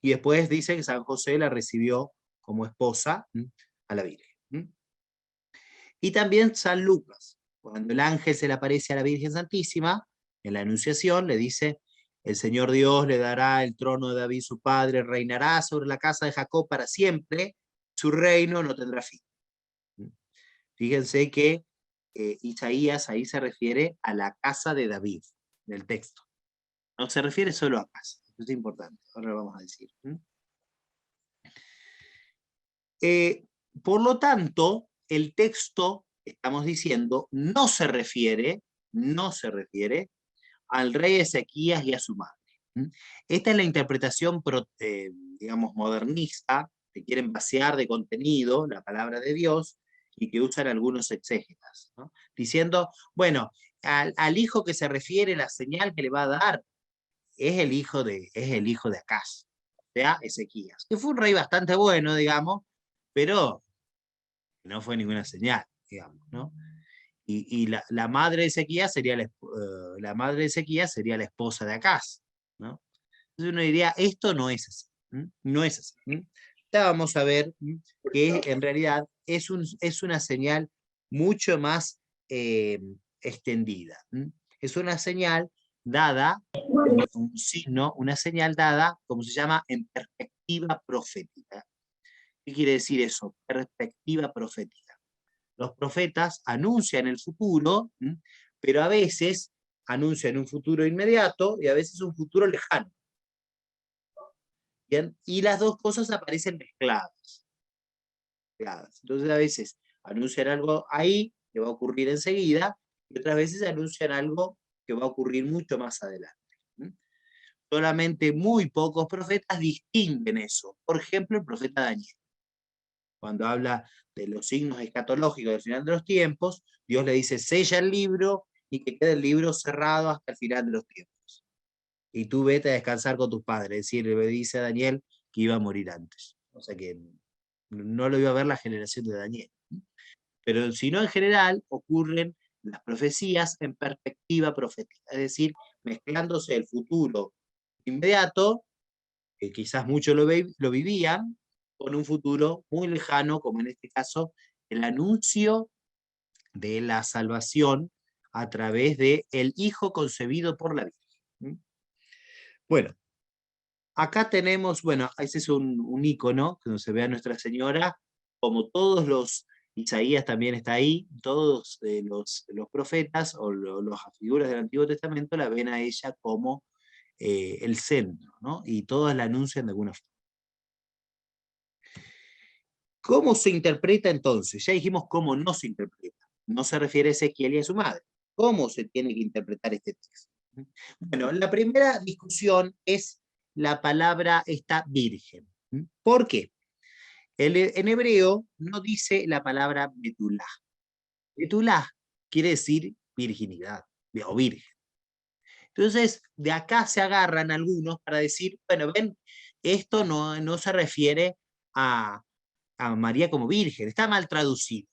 S2: Y después dice que San José la recibió como esposa a la Virgen. Y también San Lucas, cuando el ángel se le aparece a la Virgen Santísima, en la Anunciación le dice, el Señor Dios le dará el trono de David su padre, reinará sobre la casa de Jacob para siempre, su reino no tendrá fin. Fíjense que Isaías ahí se refiere a la casa de David, del texto. No se refiere solo a casa, esto es importante, ahora lo vamos a decir. Por lo tanto, el texto, estamos diciendo, no se refiere al rey Ezequías y a su madre. Esta es la interpretación, digamos, modernista, que quieren vaciar de contenido la palabra de Dios y que usan algunos exégetas, ¿no? Diciendo, bueno, al hijo que se refiere, la señal que le va a dar es el hijo de Acaz, o sea, Ezequías, que fue un rey bastante bueno, digamos, pero no fue ninguna señal, digamos, ¿no? Y la madre de Ezequías sería la madre de Ezequías sería la esposa de Acaz, ¿no? Entonces uno diría, esto no es así, no es así. Ya vamos a ver que en realidad es una señal mucho más extendida. Es una señal dada, un signo, una señal dada, como se llama, en perspectiva profética. ¿Qué quiere decir eso? Perspectiva profética. Los profetas anuncian el futuro, pero a veces anuncian un futuro inmediato y a veces un futuro lejano. ¿Bien? Y las dos cosas aparecen mezcladas. Entonces a veces anuncian algo ahí que va a ocurrir enseguida y otras veces anuncian algo que va a ocurrir mucho más adelante. Solamente muy pocos profetas distinguen eso. Por ejemplo, el profeta Daniel. Cuando habla de los signos escatológicos del final de los tiempos, Dios le dice, sella el libro y que quede el libro cerrado hasta el final de los tiempos. Y tú vete a descansar con tus padres. Es decir, le dice a Daniel que iba a morir antes. O sea que no lo iba a ver la generación de Daniel. Pero si no, en general, ocurren las profecías en perspectiva profética. Es decir, mezclándose el futuro inmediato, que quizás muchos lo vivían, con un futuro muy lejano, como en este caso, el anuncio de la salvación a través de el Hijo concebido por la Virgen. Bueno, acá tenemos, bueno, ese es un icono, que se ve a Nuestra Señora, como todos los, Isaías también está ahí, todos los profetas o las figuras del Antiguo Testamento la ven a ella como el centro, ¿no? Y todas la anuncian de alguna forma. ¿Cómo se interpreta entonces? Ya dijimos cómo no se interpreta. No se refiere a Ezequiel y a su madre. ¿Cómo se tiene que interpretar este texto? Bueno, la primera discusión es la palabra esta virgen. ¿Por qué? En hebreo no dice la palabra betulá. Betulá quiere decir virginidad o virgen. Entonces, de acá se agarran algunos para decir, bueno, ven, esto no se refiere a María como virgen, está mal traducido,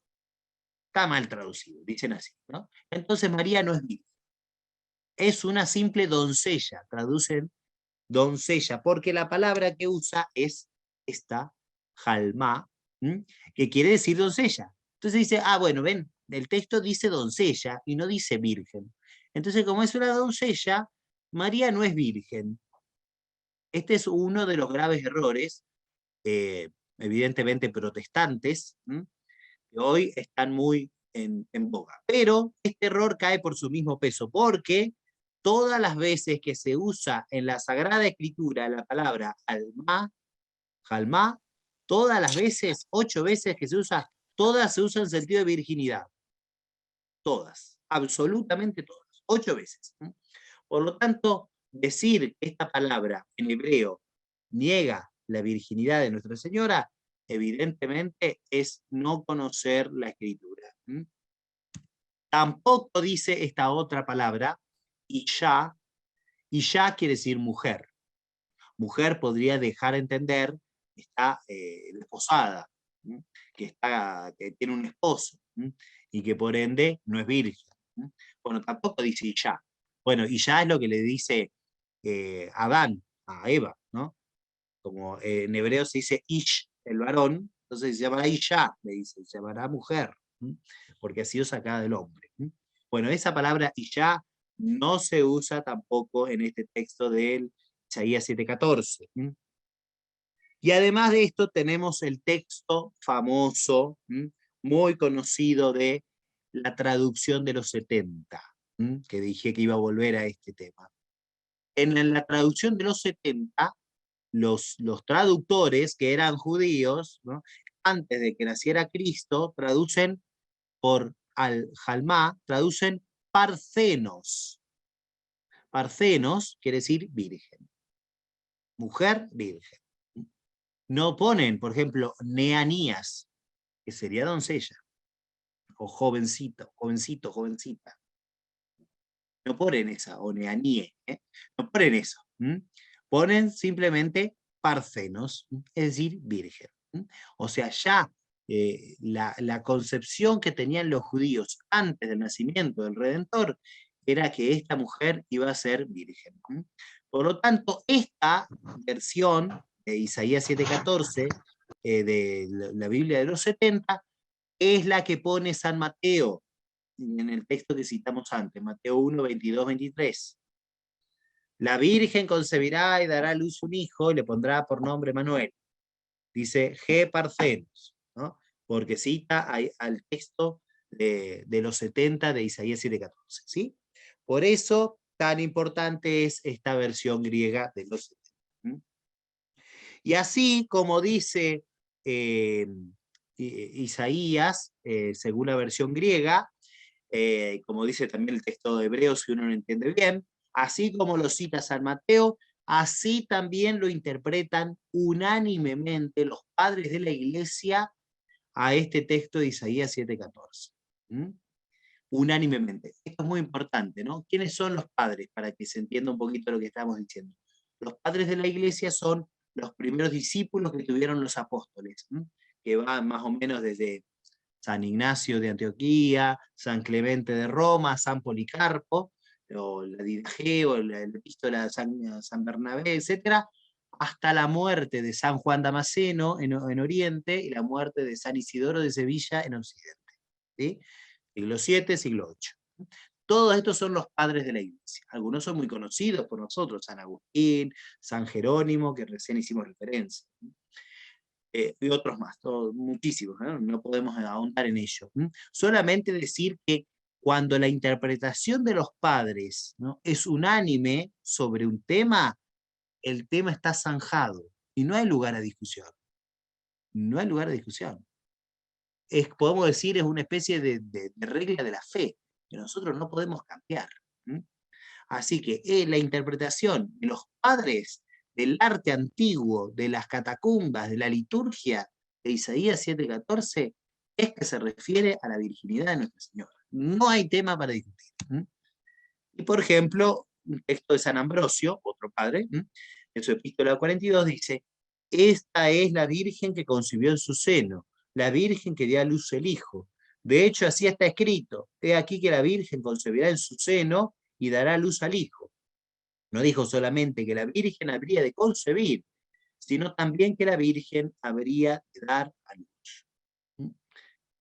S2: dicen así, ¿no? Entonces María no es virgen, es una simple doncella, traducen doncella, porque la palabra que usa es esta, jalmá, que quiere decir doncella. Entonces dice, bueno, ven, el texto dice doncella y no dice virgen. Entonces, como es una doncella, María no es virgen. Este es uno de los graves errores, evidentemente protestantes, que hoy están muy en boga. Pero este error cae por su mismo peso, porque todas las veces que se usa en la Sagrada Escritura la palabra jalmá, todas las veces, 8 veces que se usa, todas se usan en sentido de virginidad. Todas, absolutamente todas, 8 veces. Por lo tanto, decir que esta palabra en hebreo niega la virginidad de Nuestra Señora, evidentemente es no conocer la Escritura. Tampoco dice esta otra palabra, Isha quiere decir mujer. Mujer podría dejar entender está desposada, que tiene un esposo, y que por ende no es virgen. Bueno, tampoco dice Isha. Bueno, Isha es lo que le dice Adán a Eva, ¿no? Como en hebreo se dice Ish, el varón, entonces se llamará Isha, le dice, se llamará mujer, porque ha sido sacada del hombre. Bueno, esa palabra Isha no se usa tampoco en este texto del Isaías 7:14. Y además de esto tenemos el texto famoso, muy conocido de la traducción de los 70, que dije que iba a volver a este tema. En la traducción de los 70, los traductores, que eran judíos, ¿no?, antes de que naciera Cristo, traducen por al-Jalmá, traducen parcenos. Parcenos quiere decir virgen. Mujer virgen. No ponen, por ejemplo, neanías, que sería doncella, o jovencito, jovencito, jovencita. No ponen esa, o neanie, no ponen eso. Ponen simplemente parcenos, es decir, virgen. O sea, ya la concepción que tenían los judíos antes del nacimiento del Redentor era que esta mujer iba a ser virgen. Por lo tanto, esta versión de Isaías 7:14, de la Biblia de los 70, es la que pone San Mateo en el texto que citamos antes, Mateo 1, 22, 23. La Virgen concebirá y dará a luz un hijo y le pondrá por nombre Manuel. Dice G. Parcenos, ¿no? Porque cita al texto de los 70 de Isaías 7:14, ¿sí? Por eso tan importante es esta versión griega de los 70. Y así como dice Isaías, según la versión griega, como dice también el texto de Hebreos, si uno lo entiende bien, así como lo cita San Mateo, así también lo interpretan unánimemente los padres de la Iglesia a este texto de Isaías 7:14. Unánimemente. Esto es muy importante, ¿no? ¿Quiénes son los padres? Para que se entienda un poquito lo que estamos diciendo. Los padres de la Iglesia son los primeros discípulos que tuvieron los apóstoles, que van más o menos desde San Ignacio de Antioquía, San Clemente de Roma, San Policarpo, o la Didache, o la epístola de San Bernabé, etc., hasta la muerte de San Juan Damasceno en Oriente y la muerte de San Isidoro de Sevilla en Occidente. ¿Sí? Siglo VII, siglo VIII. Todos estos son los padres de la Iglesia. Algunos son muy conocidos por nosotros, San Agustín, San Jerónimo, que recién hicimos referencia. Y otros más, muchísimos, no podemos ahondar en ello. Solamente decir que cuando la interpretación de los padres, ¿no?, es unánime sobre un tema, el tema está zanjado y no hay lugar a discusión. No hay lugar a discusión. Podemos decir, es una especie de regla de la fe que nosotros no podemos cambiar. Así que la interpretación de los padres del arte antiguo, de las catacumbas, de la liturgia de Isaías 7:14, es que se refiere a la virginidad de Nuestra Señora. No hay tema para discutir. Y por ejemplo, un texto de San Ambrosio, otro padre, en su epístola 42 dice: esta es la Virgen que concibió en su seno, la Virgen que dio a luz el Hijo. De hecho, así está escrito: he aquí que la Virgen concebirá en su seno y dará luz al Hijo. No dijo solamente que la Virgen habría de concebir, sino también que la Virgen habría de dar a luz.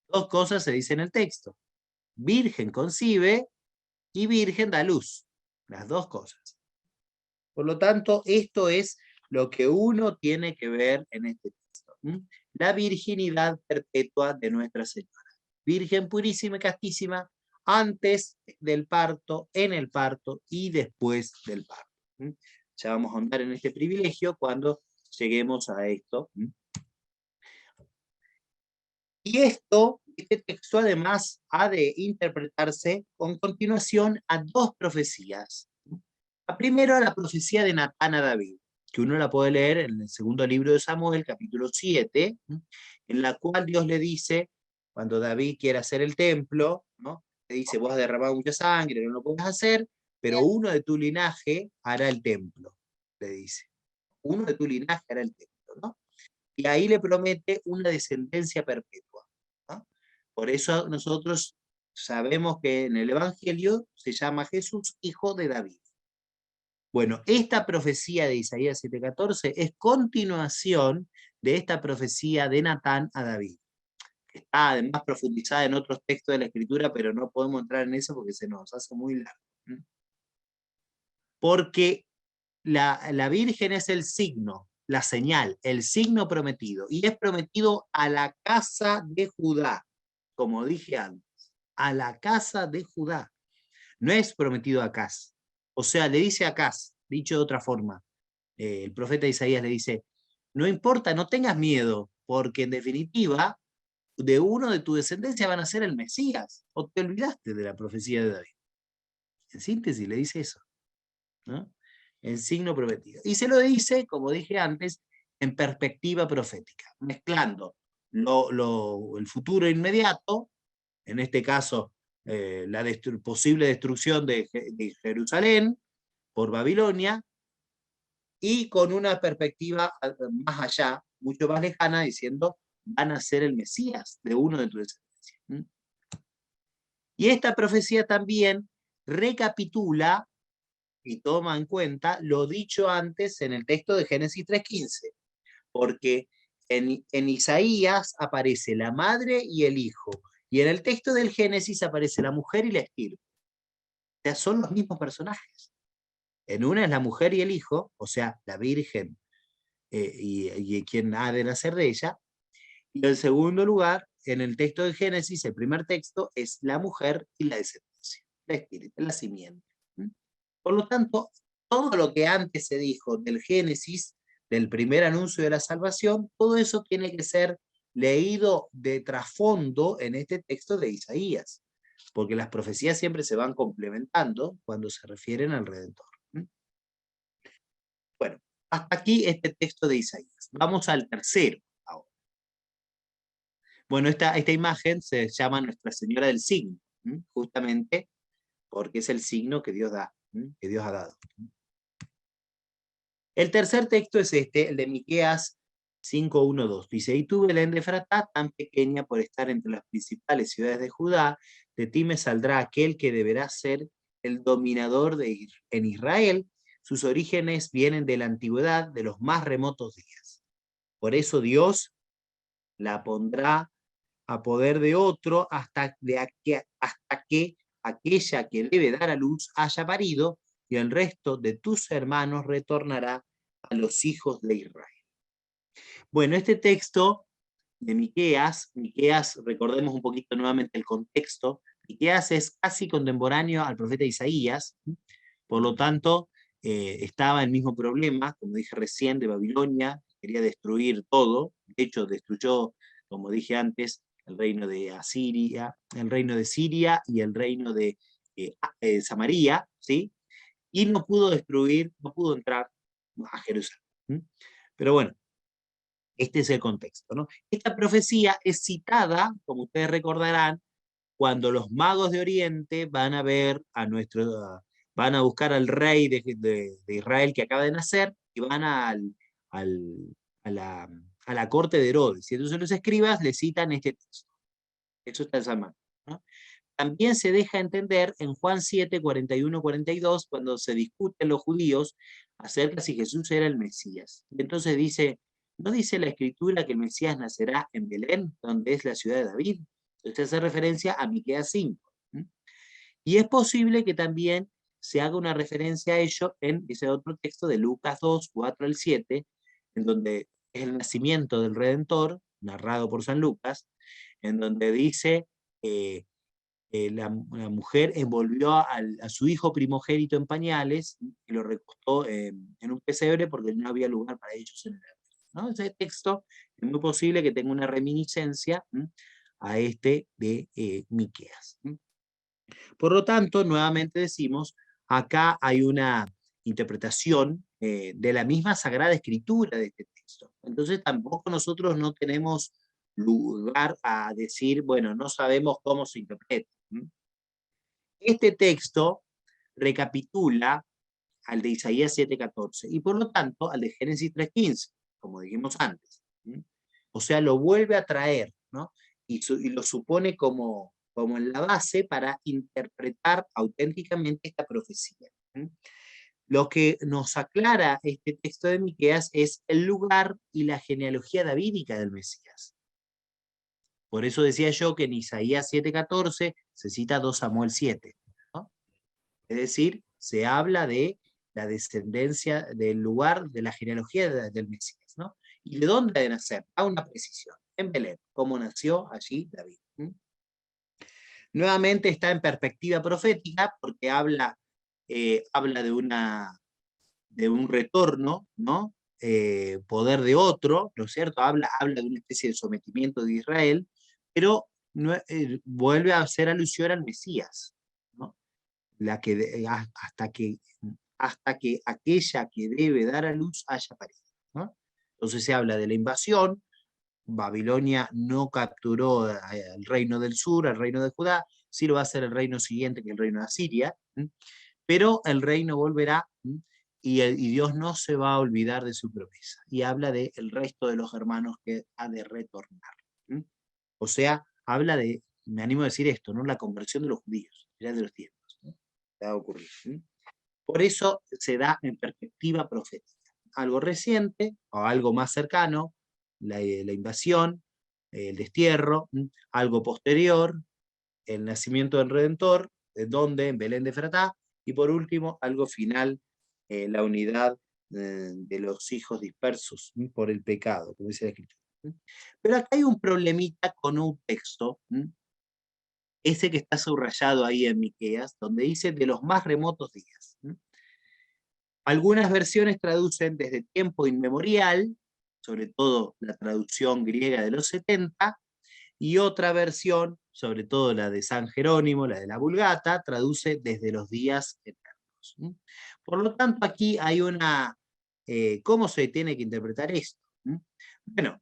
S2: Dos cosas se dicen en el texto: Virgen concibe y Virgen da luz. Las dos cosas. Por lo tanto, esto es lo que uno tiene que ver en este texto. La virginidad perpetua de Nuestra Señora. Virgen purísima y castísima, antes del parto, en el parto y después del parto. Ya vamos a andar en este privilegio cuando lleguemos a esto. Y este texto además ha de interpretarse con continuación a dos profecías. Primero, a la profecía de Natán a David, que uno la puede leer en el segundo libro de Samuel, capítulo 7, en la cual Dios le dice, cuando David quiere hacer el templo, ¿no?, le dice: vos has derramado mucha sangre, no lo puedes hacer, pero uno de tu linaje hará el templo, le dice. Uno de tu linaje hará el templo, ¿no? y ahí le promete una descendencia perpetua, ¿no? Por eso nosotros sabemos que en el Evangelio se llama Jesús hijo de David. Bueno, esta profecía de Isaías 7:14 es continuación de esta profecía de Natán a David, que está además profundizada en otros textos de la Escritura, pero no podemos entrar en eso porque se nos hace muy largo. Porque la Virgen es el signo, la señal, el signo prometido, y es prometido a la casa de Judá, como dije antes, a la casa de Judá. No es prometido a Acaz. O sea, le dice a Acaz, dicho de otra forma, el profeta Isaías le dice, no importa, no tengas miedo, porque en definitiva, de uno de tu descendencia van a ser el Mesías, o te olvidaste de la profecía de David. En síntesis, le dice eso, ¿no? El signo prometido. Y se lo dice, como dije antes, en perspectiva profética, mezclando el futuro inmediato, en este caso, la posible destrucción de Jerusalén por Babilonia, y con una perspectiva más allá, mucho más lejana, diciendo, van a ser el Mesías de uno de tu descendencia. Y esta profecía también recapitula y toma en cuenta lo dicho antes en el texto de Génesis 3:15, porque en Isaías aparece la madre y el hijo, y en el texto del Génesis aparece la mujer y la estirpe. O sea, son los mismos personajes. En una es la mujer y el hijo, o sea, la Virgen y quien ha de nacer de ella, y en segundo lugar, en el texto de Génesis, el primer texto, es la mujer y la descendencia, la estirpe, la simiente. Por lo tanto, todo lo que antes se dijo del Génesis, del primer anuncio de la salvación, todo eso tiene que ser leído de trasfondo en este texto de Isaías, porque las profecías siempre se van complementando cuando se refieren al Redentor. Bueno, hasta aquí este texto de Isaías. Vamos al tercero ahora. Bueno, esta imagen se llama Nuestra Señora del Signo, justamente porque es el signo que Dios da, que Dios ha dado. El tercer texto es este, el de Miqueas 5:1-2. Dice, y tú, Belén de Efratá, tan pequeña por estar entre las principales ciudades de Judá, de ti me saldrá aquel que deberá ser el dominador en Israel. Sus orígenes vienen de la antigüedad, de los más remotos días. Por eso Dios la pondrá a poder de otro hasta que aquella que debe dar a luz haya parido, y el resto de tus hermanos retornará a los hijos de Israel. Bueno, este texto de Miqueas, recordemos un poquito nuevamente el contexto, Miqueas es casi contemporáneo al profeta Isaías, por lo tanto, estaba el mismo problema, como dije recién, de Babilonia, quería destruir todo, de hecho destruyó, como dije antes, el reino de Asiria, el reino de Siria y el reino de Samaria, ¿sí? Y no pudo destruir, no pudo entrar a Jerusalén. Pero bueno, este es el contexto, ¿no? Esta profecía es citada, como ustedes recordarán, cuando los magos de Oriente van a ver van a buscar al rey de Israel que acaba de nacer, y van a la corte de Herodes. Y entonces los escribas le citan este texto. Eso está en San Marcos, ¿no? También se deja entender en Juan 7, 41-42, cuando se discuten los judíos acerca de si Jesús era el Mesías. Y entonces dice, ¿no dice la Escritura que el Mesías nacerá en Belén, donde es la ciudad de David? Entonces hace referencia a Miqueas 5. Y es posible que también se haga una referencia a ello en ese otro texto de Lucas 2, 4-7, en donde es el nacimiento del Redentor, narrado por San Lucas, en donde dice, la mujer envolvió a su hijo primogénito en pañales y lo recostó en un pesebre porque no había lugar para ellos en el árbol, ¿no? Ese texto es muy posible que tenga una reminiscencia a este de Miqueas. Por lo tanto, nuevamente decimos, acá hay una interpretación de la misma Sagrada Escritura de este texto. Entonces tampoco nosotros no tenemos lugar a decir, bueno, no sabemos cómo se interpreta. Este texto recapitula al de Isaías 7:14 y por lo tanto al de Génesis 3:15, como dijimos antes. O sea, lo vuelve a traer, ¿no? Y lo supone como en la base para interpretar auténticamente esta profecía. Lo que nos aclara este texto de Miqueas es el lugar y la genealogía davídica del Mesías. Por eso decía yo que en Isaías 7:14 se cita 2 Samuel 7, ¿no? Es decir, se habla de la descendencia, del lugar, de la genealogía del Mesías, ¿no? ¿Y de dónde ha de nacer? A una precisión, en Belén, como nació allí David. Nuevamente está en perspectiva profética, porque habla de un retorno, ¿no? Poder de otro, ¿no es cierto? Habla de una especie de sometimiento de Israel, pero vuelve a hacer alusión al Mesías, ¿no? Hasta que aquella que debe dar a luz haya parido, ¿no? Entonces se habla de la invasión. Babilonia no capturó el reino del sur, el reino de Judá, sí lo va a hacer el reino siguiente, que es el reino de Asiria, pero el reino volverá, y Dios no se va a olvidar de su promesa, y habla del resto de los hermanos que ha de retornar. O sea, habla de, me animo a decir esto, ¿no? La conversión de los judíos, ya de los tiempos, ¿no? Va a ocurrir. Por eso se da en perspectiva profética. Algo reciente o algo más cercano, la invasión, el destierro, algo posterior, el nacimiento del Redentor, donde en Belén de Efratá, y por último, algo final, la unidad de los hijos dispersos por el pecado, como dice la Escritura. Pero acá hay un problemita con un texto, ese que está subrayado ahí en Miqueas, donde dice de los más remotos días. Algunas versiones traducen desde tiempo inmemorial, sobre todo la traducción griega de los 70, y otra versión, sobre todo la de San Jerónimo, la de la Vulgata, traduce desde los días eternos. Por lo tanto, aquí hay una... ¿cómo se tiene que interpretar esto? Bueno,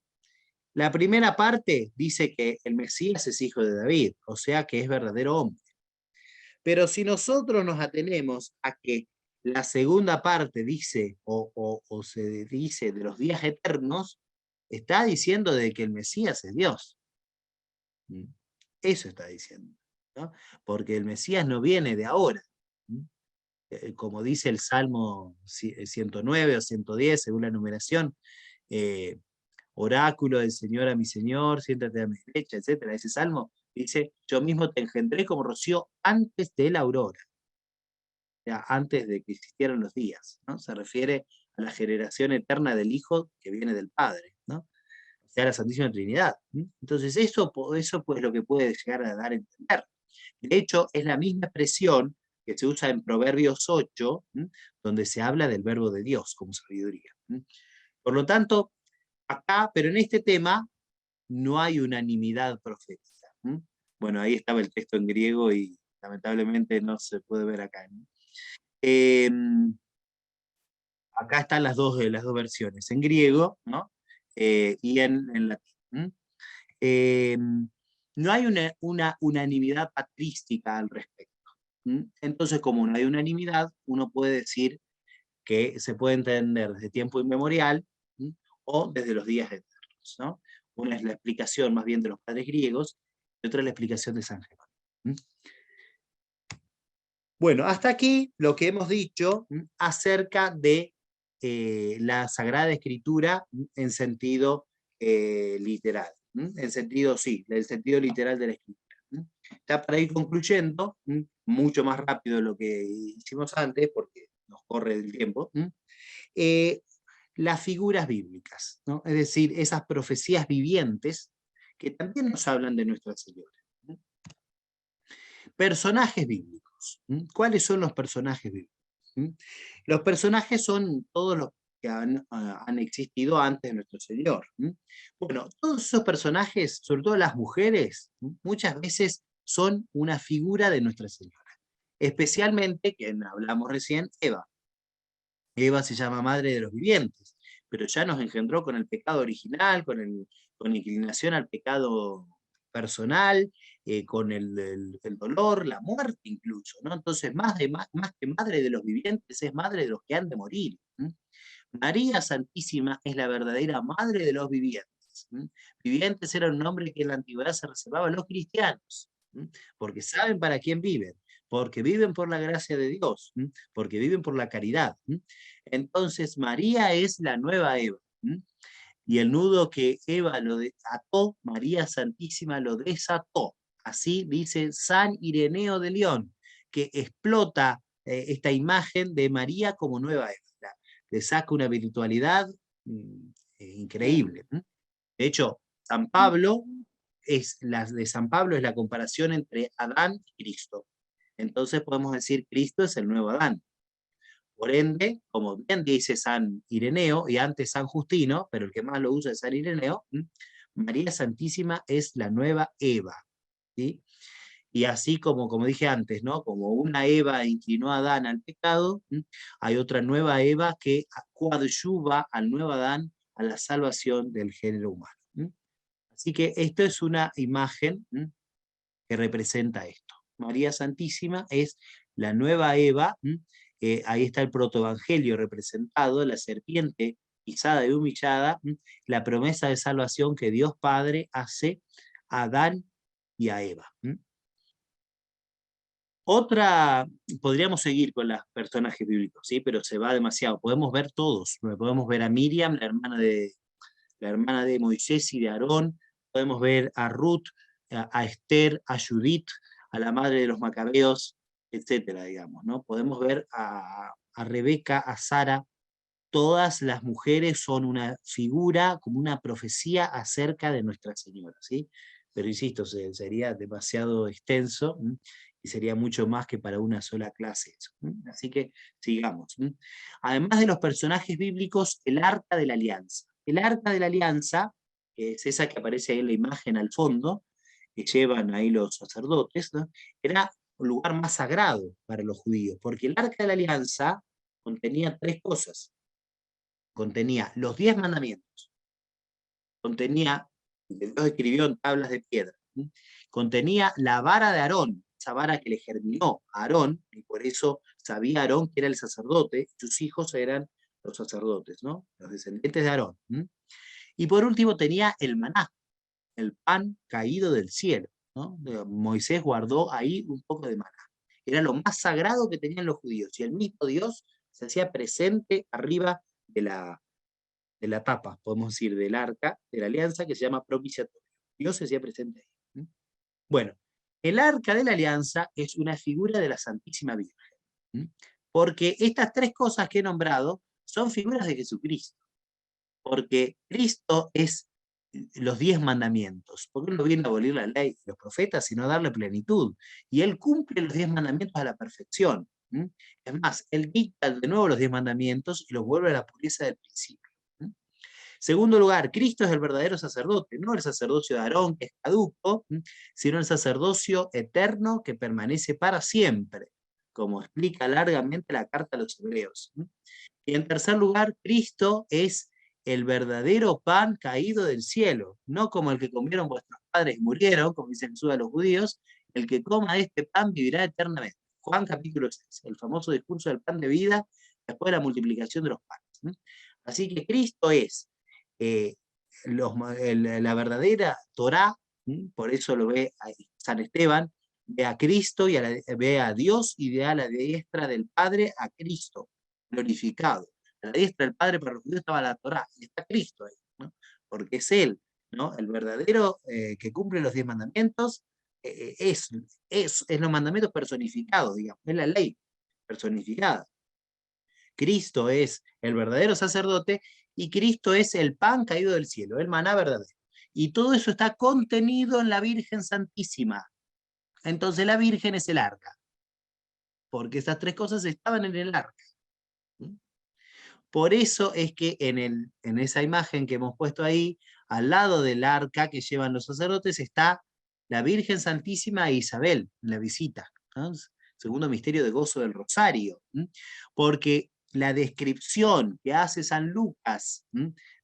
S2: la primera parte dice que el Mesías es hijo de David, o sea que es verdadero hombre. Pero si nosotros nos atenemos a que la segunda parte dice, o se dice de los días eternos, está diciendo de que el Mesías es Dios. Eso está diciendo, ¿no? Porque el Mesías no viene de ahora. Como dice el Salmo 109 o 110, según la numeración, oráculo del Señor a mi Señor, siéntate a mi derecha, etc. Ese Salmo dice, yo mismo te engendré como rocío antes de la aurora. O sea, antes de que existieran los días, ¿no? Se refiere a la generación eterna del Hijo que viene del Padre, ¿no? O sea, la Santísima Trinidad. Entonces, eso pues lo que puede llegar a dar a entender. De hecho, es la misma expresión que se usa en Proverbios 8, donde se habla del verbo de Dios como sabiduría. Por lo tanto, acá, pero en este tema, no hay unanimidad profética. Bueno, ahí estaba el texto en griego y lamentablemente no se puede ver acá. Acá están las dos versiones, en griego, ¿no? Y en latín. No hay una unanimidad patrística al respecto. Entonces, como no hay unanimidad, uno puede decir que se puede entender desde tiempo inmemorial o desde los días eternos, ¿no? Una es la explicación más bien de los padres griegos y otra es la explicación de San Jerónimo. Bueno, hasta aquí lo que hemos dicho acerca de la Sagrada Escritura en sentido literal. En sentido, sí, el sentido literal de la Escritura. Está para ir concluyendo, mucho más rápido de lo que hicimos antes, porque nos corre el tiempo, las figuras bíblicas, ¿no? Es decir, esas profecías vivientes que también nos hablan de Nuestra Señora. Personajes bíblicos. ¿Cuáles son los personajes bíblicos? Los personajes son todos los que han existido antes de Nuestro Señor. Bueno, todos esos personajes, sobre todo las mujeres, muchas veces son una figura de Nuestra Señora. Especialmente, que hablamos recién, Eva. Eva se llama madre de los vivientes, pero ya nos engendró con el pecado original, con inclinación al pecado personal, con el dolor, la muerte incluso, ¿no? Entonces, más que madre de los vivientes, es madre de los que han de morir. María Santísima es la verdadera madre de los vivientes. Vivientes era un nombre que en la antigüedad se reservaba a los cristianos, porque saben para quién viven, porque viven por la gracia de Dios, porque viven por la caridad. Entonces María es la nueva Eva. Y el nudo que Eva lo ató, María Santísima lo desató. Así dice San Ireneo de León, que explota esta imagen de María como nueva Eva. Le saca una virtualidad increíble. De hecho, San Pablo de San Pablo es la comparación entre Adán y Cristo. Entonces podemos decir Cristo es el nuevo Adán. Por ende, como bien dice San Ireneo, y antes San Justino, pero el que más lo usa es San Ireneo, María Santísima es la nueva Eva. ¿Sí? Y así como dije antes, ¿no? Como una Eva inclinó a Adán al pecado, hay otra nueva Eva que coadyuva al nuevo Adán a la salvación del género humano. Así que esto es una imagen que representa esto. María Santísima es la nueva Eva, ahí está el protoevangelio representado, la serpiente pisada y humillada, la promesa de salvación que Dios Padre hace a Adán y a Eva. Podríamos seguir con los personajes bíblicos, ¿sí? Pero se va demasiado. Podemos ver todos. Podemos ver a Miriam, la hermana de Moisés y de Aarón. Podemos ver a Ruth, a Esther, a Judith, a la madre de los macabeos, etcétera, digamos, ¿no? Podemos ver a Rebeca, a Sara. Todas las mujeres son una figura, como una profecía acerca de Nuestra Señora, ¿sí? Pero insisto, sería demasiado extenso y sería mucho más que para una sola clase eso. Así que sigamos. Además de los personajes bíblicos, el Arca de la Alianza. El Arca de la Alianza, que es esa que aparece ahí en la imagen al fondo, que llevan ahí los sacerdotes, ¿no? Era un lugar más sagrado para los judíos, porque el Arca de la Alianza contenía 3 cosas. Contenía los 10 mandamientos, contenía, Dios escribió en tablas de piedra, contenía la vara de Aarón, esa vara que le germinó a Aarón, y por eso sabía Aarón que era el sacerdote, sus hijos eran los sacerdotes, ¿no? Los descendientes de Aarón. Y por último tenía el maná, el pan caído del cielo, ¿no? Moisés guardó ahí un poco de maná. Era lo más sagrado que tenían los judíos, y el mismo Dios se hacía presente arriba de la tapa, podemos decir, del arca de la alianza, que se llama propiciatorio. Dios se hacía presente ahí. Bueno, el arca de la alianza es una figura de la Santísima Virgen, porque estas 3 cosas que he nombrado son figuras de Jesucristo, porque Cristo es los 10 mandamientos, porque Él no viene a abolir la ley de los profetas, sino a darle plenitud, y Él cumple los 10 mandamientos a la perfección. Es más, Él dicta de nuevo los 10 mandamientos y los vuelve a la pureza del principio. Segundo lugar, Cristo es el verdadero sacerdote, no el sacerdocio de Aarón, que es caduco, sino el sacerdocio eterno que permanece para siempre, como explica largamente la carta a los Hebreos. Y en tercer lugar, Cristo es el verdadero pan caído del cielo, no como el que comieron vuestros padres y murieron, como dice Jesús a los judíos, el que coma este pan vivirá eternamente. Juan capítulo 6, el famoso discurso del pan de vida después de la multiplicación de los panes. Así que Cristo es la verdadera Torá, por eso lo ve a San Esteban, ve a Cristo y ve a Dios y ve a la diestra del Padre a Cristo, glorificado. A la diestra del Padre para los judíos estaba la Torá, y está Cristo ahí, ¿no? Porque es Él, ¿no? El verdadero que cumple los 10 mandamientos, es los mandamientos personificados, digamos, es la ley personificada. Cristo es el verdadero sacerdote y Cristo es el pan caído del cielo, el maná verdadero. Y todo eso está contenido en la Virgen Santísima. Entonces la Virgen es el arca, porque esas 3 cosas estaban en el arca. Por eso es que en esa imagen que hemos puesto ahí, al lado del arca que llevan los sacerdotes, está la Virgen Santísima e Isabel, en la visita, ¿no? Segundo misterio de gozo del Rosario. Porque la descripción que hace San Lucas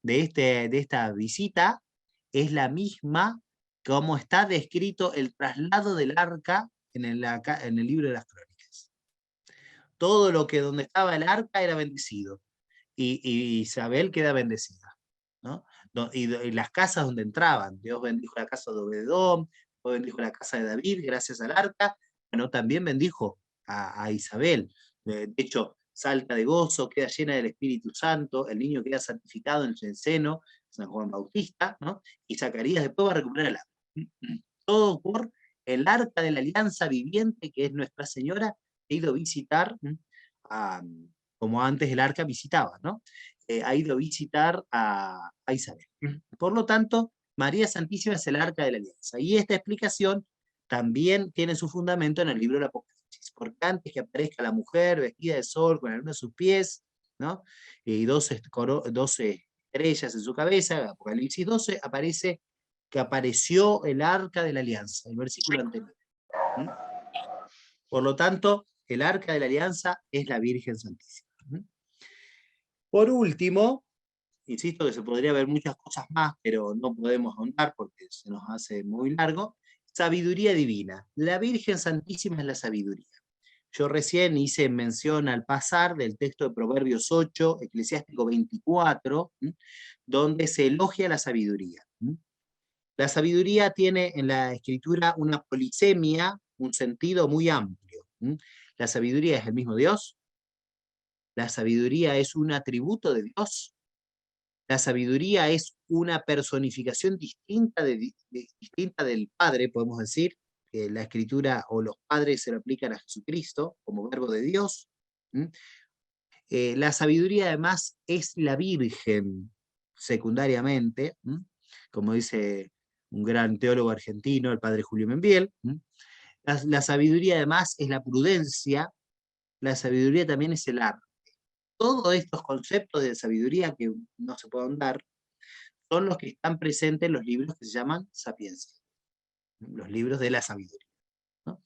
S2: de esta visita es la misma como está descrito el traslado del arca en el libro de las Crónicas. Todo lo que donde estaba el arca era bendecido. y Isabel queda bendecida, ¿no? Y las casas donde entraban, Dios bendijo la casa de Obededom, Dios bendijo la casa de David, gracias al arca, bueno, también bendijo a Isabel. De hecho, salta de gozo, queda llena del Espíritu Santo, el niño queda santificado en el seno, San Juan Bautista, ¿no? Y Zacarías después va a recuperar el arca. Todo por el arca de la alianza viviente, que es Nuestra Señora, que ha ido a visitar, como antes el arca visitaba, ¿no? Ha ido a visitar a Isabel. Por lo tanto, María Santísima es el arca de la alianza. Y esta explicación también tiene su fundamento en el libro del Apocalipsis, porque antes que aparezca la mujer vestida de sol con la luna a sus pies, ¿no? Y 12 estrellas en su cabeza, Apocalipsis 12, aparece que apareció el arca de la alianza, el versículo anterior. Por lo tanto, el arca de la alianza es la Virgen Santísima. Por último, insisto que se podría ver muchas cosas más, pero no podemos ahondar porque se nos hace muy largo. Sabiduría divina. La Virgen Santísima es la sabiduría. Yo recién hice mención al pasar del texto de Proverbios 8, Eclesiástico 24, donde se elogia la sabiduría. La sabiduría tiene en la escritura una polisemia, un sentido muy amplio. La sabiduría es el mismo Dios. La sabiduría es un atributo de Dios. La sabiduría es una personificación distinta, distinta del Padre, podemos decir. Que la escritura o los padres se lo aplican a Jesucristo como verbo de Dios. La sabiduría además es la Virgen, secundariamente, como dice un gran teólogo argentino, el padre Julio Membiel. La sabiduría además es la prudencia, la sabiduría también es el arte. Todos estos conceptos de sabiduría que no se pueden dar son los que están presentes en los libros que se llaman Sapiencia, los libros de la sabiduría, ¿no?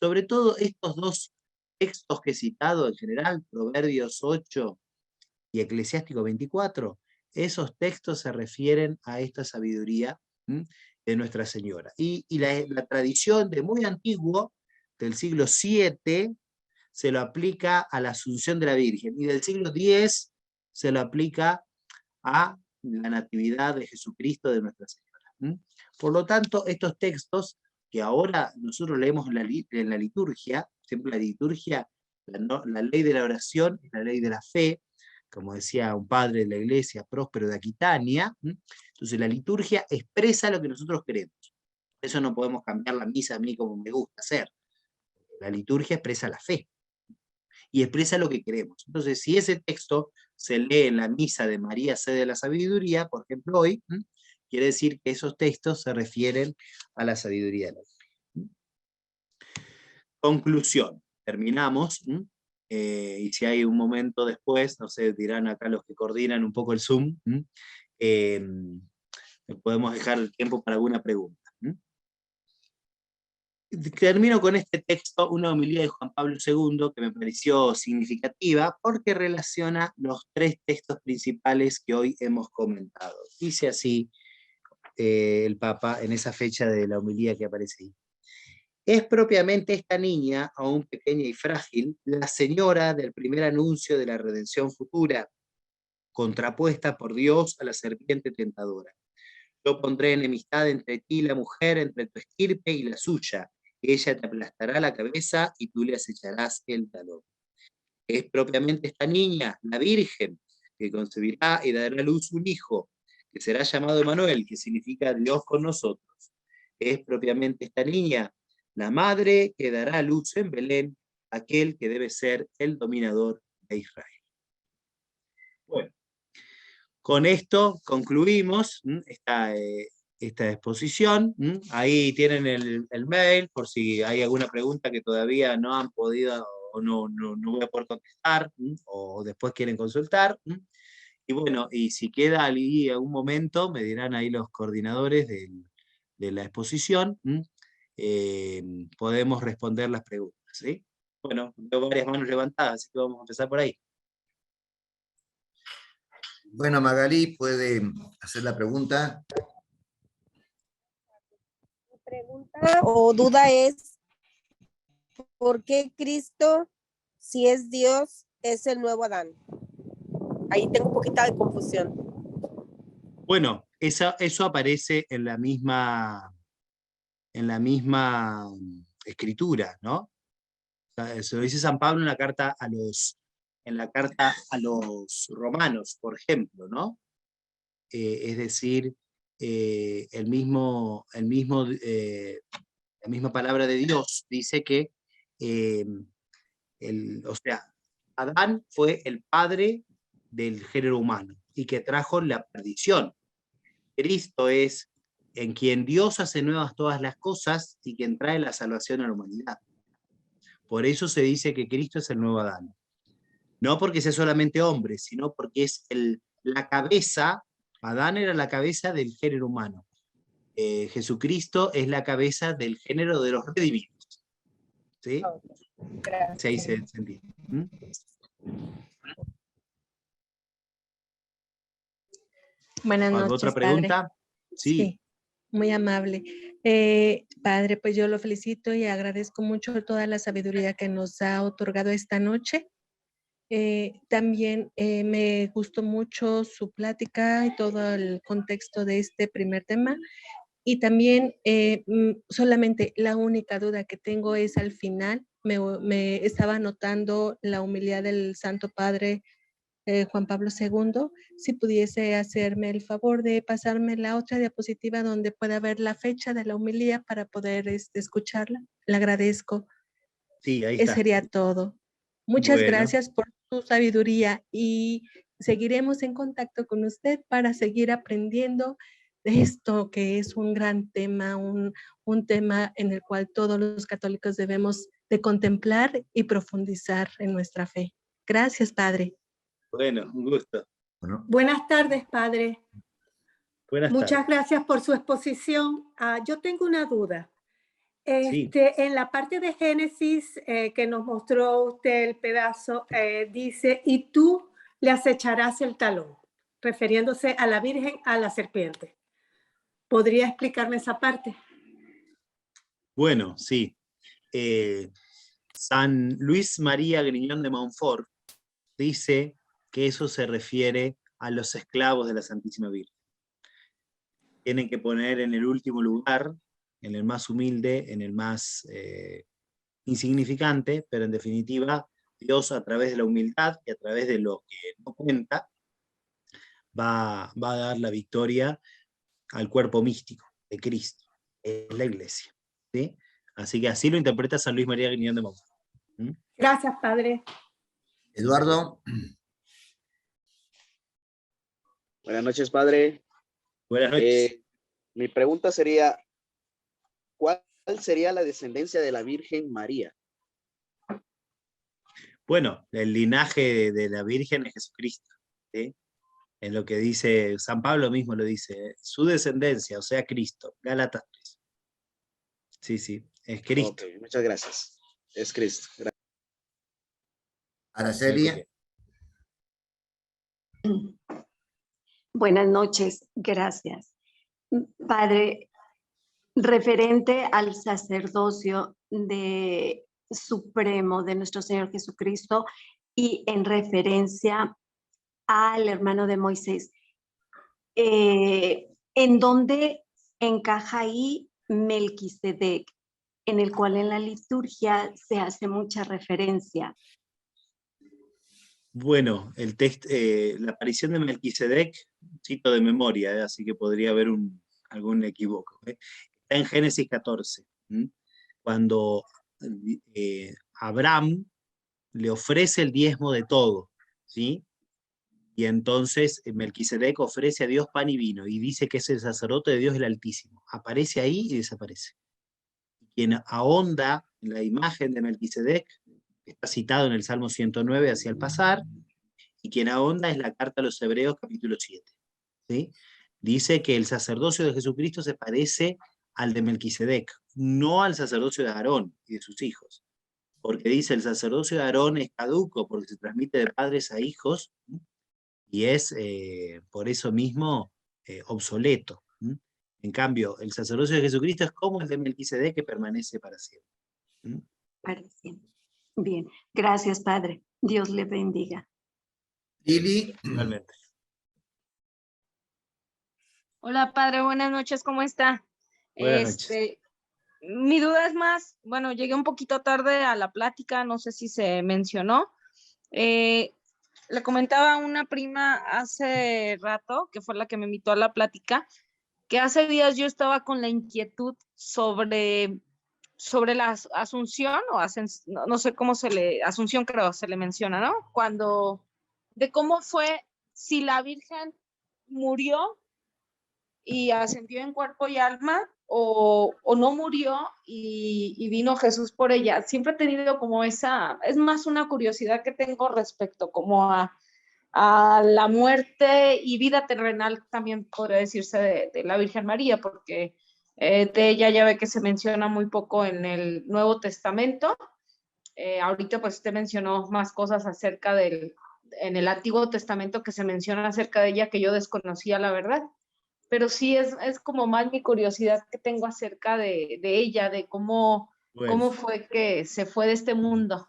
S2: Sobre todo estos dos textos que he citado en general, Proverbios 8 y Eclesiástico 24, esos textos se refieren a esta sabiduría de Nuestra Señora. Y la tradición de muy antiguo, del siglo VII, se lo aplica a la Asunción de la Virgen, y del siglo X se lo aplica a la Natividad de Jesucristo de Nuestra Señora. Por lo tanto, estos textos que ahora nosotros leemos en la liturgia, siempre la liturgia, la ley de la oración es la ley de la fe, como decía un padre de la iglesia, Próspero de Aquitania. Entonces la liturgia expresa lo que nosotros queremos. Por eso no podemos cambiar la misa a mí como me gusta hacer. La liturgia expresa la fe y expresa lo que queremos. Entonces, si ese texto se lee en la misa de María Sede de la Sabiduría, por ejemplo, hoy, quiere decir que esos textos se refieren a la sabiduría de la fe. Conclusión. Terminamos. Y si hay un momento después, no sé, dirán acá los que coordinan un poco el Zoom, podemos dejar el tiempo para alguna pregunta. Termino con este texto, una homilía de Juan Pablo II, que me pareció significativa, porque relaciona los tres textos principales que hoy hemos comentado. Dice así el Papa en esa fecha de la homilía que aparece ahí. Es propiamente esta niña, aún pequeña y frágil, la señora del primer anuncio de la redención futura, contrapuesta por Dios a la serpiente tentadora. Yo pondré enemistad entre ti y la mujer, entre tu estirpe y la suya. Ella te aplastará la cabeza y tú le acecharás el talón. Es propiamente esta niña, la Virgen, que concebirá y dará a luz un hijo, que será llamado Emmanuel, que significa Dios con nosotros. Es propiamente esta niña, la madre que dará a luz en Belén, aquel que debe ser el dominador de Israel. Bueno, con esto concluimos esta exposición. Ahí tienen el mail, por si hay alguna pregunta que todavía no han podido o no voy a poder contestar, o después quieren consultar. Y bueno, y si queda ahí algún momento, me dirán ahí los coordinadores de la exposición, podemos responder las preguntas, ¿sí? Bueno, veo varias manos levantadas, así que vamos a empezar por ahí.
S3: Bueno, Magalí puede hacer la pregunta.
S5: Mi pregunta o duda es, ¿por qué Cristo, si es Dios, es el nuevo Adán? Ahí tengo un poquito de confusión.
S2: Bueno, eso aparece en la misma escritura, ¿no? O sea, se lo dice San Pablo en la carta a los romanos, por ejemplo, ¿no? Es decir, la misma palabra de Dios dice que, o sea, Adán fue el padre del género humano y que trajo la perdición. Cristo es en quien Dios hace nuevas todas las cosas y quien trae la salvación a la humanidad. Por eso se dice que Cristo es el nuevo Adán. No porque sea solamente hombre, sino porque es la cabeza. Adán era la cabeza del género humano. Jesucristo es la cabeza del género de los redimidos. ¿Sí?
S5: Gracias.
S2: Sí, ahí se entiende. ¿Mm?
S6: Buenas noches,
S2: ¿Otra
S6: padre.
S2: pregunta?
S6: Sí, muy amable. Padre, pues yo lo felicito y agradezco mucho toda la sabiduría que nos ha otorgado esta noche. También me gustó mucho su plática y todo el contexto de este primer tema. Y también solamente la única duda que tengo es al final, me estaba anotando la humildad del Santo Padre Juan Pablo II, si pudiese hacerme el favor de pasarme la otra diapositiva donde pueda ver la fecha de la homilía para poder escucharla. Le agradezco.
S2: Sí, ahí está.
S6: Sería todo. Muchas
S2: Bueno.
S6: gracias por su sabiduría y seguiremos en contacto con usted para seguir aprendiendo de esto que es un gran tema, un tema en el cual todos los católicos debemos de contemplar y profundizar en nuestra fe. Gracias, Padre.
S2: Bueno, un gusto.
S3: Bueno,
S7: Buenas tardes, padre.
S2: Buenas
S7: Muchas
S2: tardes.
S7: gracias por su exposición. Yo tengo una duda.
S2: Sí.
S7: En la parte de Génesis que nos mostró usted el pedazo, dice, y tú le acecharás el talón, refiriéndose a la Virgen, a la serpiente. ¿Podría explicarme esa parte?
S2: Bueno, sí. San Luis María Griñón de Montfort dice que eso se refiere a los esclavos de la Santísima Virgen. Tienen que poner en el último lugar, en el más humilde, en el más insignificante, pero en definitiva, Dios a través de la humildad y a través de lo que no cuenta, va a dar la victoria al cuerpo místico de Cristo, es la Iglesia. ¿Sí? Así que así lo interpreta San Luis María Griñón de Montfort. ¿Mm?
S7: Gracias, padre.
S3: Eduardo.
S8: Buenas noches, padre.
S2: Buenas noches.
S8: Mi pregunta sería, ¿cuál sería la descendencia de la Virgen María?
S2: Bueno, el linaje de la Virgen es Jesucristo. ¿Sí? Es lo que dice, San Pablo mismo lo dice, su descendencia, o sea, Cristo. Gálatas 3. Sí, sí, es Cristo.
S8: Okay, muchas gracias. Es Cristo. Gracias.
S3: Araceli.
S9: Buenas noches, gracias. Padre, referente al sacerdocio supremo de nuestro Señor Jesucristo y en referencia al hermano de Moisés, ¿en dónde encaja ahí Melquisedec, en el cual en la liturgia se hace mucha referencia?
S2: Bueno, la aparición de Melquisedec, cito de memoria, así que podría haber algún equívoco. Está en Génesis 14, cuando Abraham le ofrece el diezmo de todo, ¿sí? Y entonces Melquisedec ofrece a Dios pan y vino, y dice que es el sacerdote de Dios el Altísimo. Aparece ahí y desaparece. Quien ahonda en la imagen de Melquisedec, está citado en el Salmo 109 hacia el pasar, y quien ahonda es la carta a los Hebreos capítulo 7. ¿Sí? Dice que el sacerdocio de Jesucristo se parece al de Melquisedec, no al sacerdocio de Aarón y de sus hijos, porque dice el sacerdocio de Aarón es caduco porque se transmite de padres a hijos, ¿sí? Y es por eso mismo obsoleto. ¿Sí? En cambio, el sacerdocio de Jesucristo es como el de Melquisedec, que permanece para siempre. ¿Sí?
S9: Para siempre. Bien, gracias, Padre. Dios le bendiga.
S3: Ili.
S2: Igualmente.
S10: Hola, padre, buenas noches, ¿cómo está?
S2: Buenas noches.
S10: Mi duda es más, bueno, llegué un poquito tarde a la plática, no sé si se mencionó. Le comentaba a una prima hace rato, que fue la que me invitó a la plática, que hace días yo estaba con la inquietud sobre la Asunción, o no sé cómo Asunción creo se le menciona, ¿no? De cómo fue, si la Virgen murió y ascendió en cuerpo y alma, o no murió y vino Jesús por ella. Siempre he tenido como es más una curiosidad que tengo respecto como a la muerte y vida terrenal, también podría decirse de la Virgen María, porque de ella ya ve que se menciona muy poco en el Nuevo Testamento. Ahorita pues usted mencionó más cosas en el Antiguo Testamento que se menciona acerca de ella que yo desconocía, la verdad. Pero sí es como más mi curiosidad que tengo acerca de ella, de cómo fue que se fue de este mundo.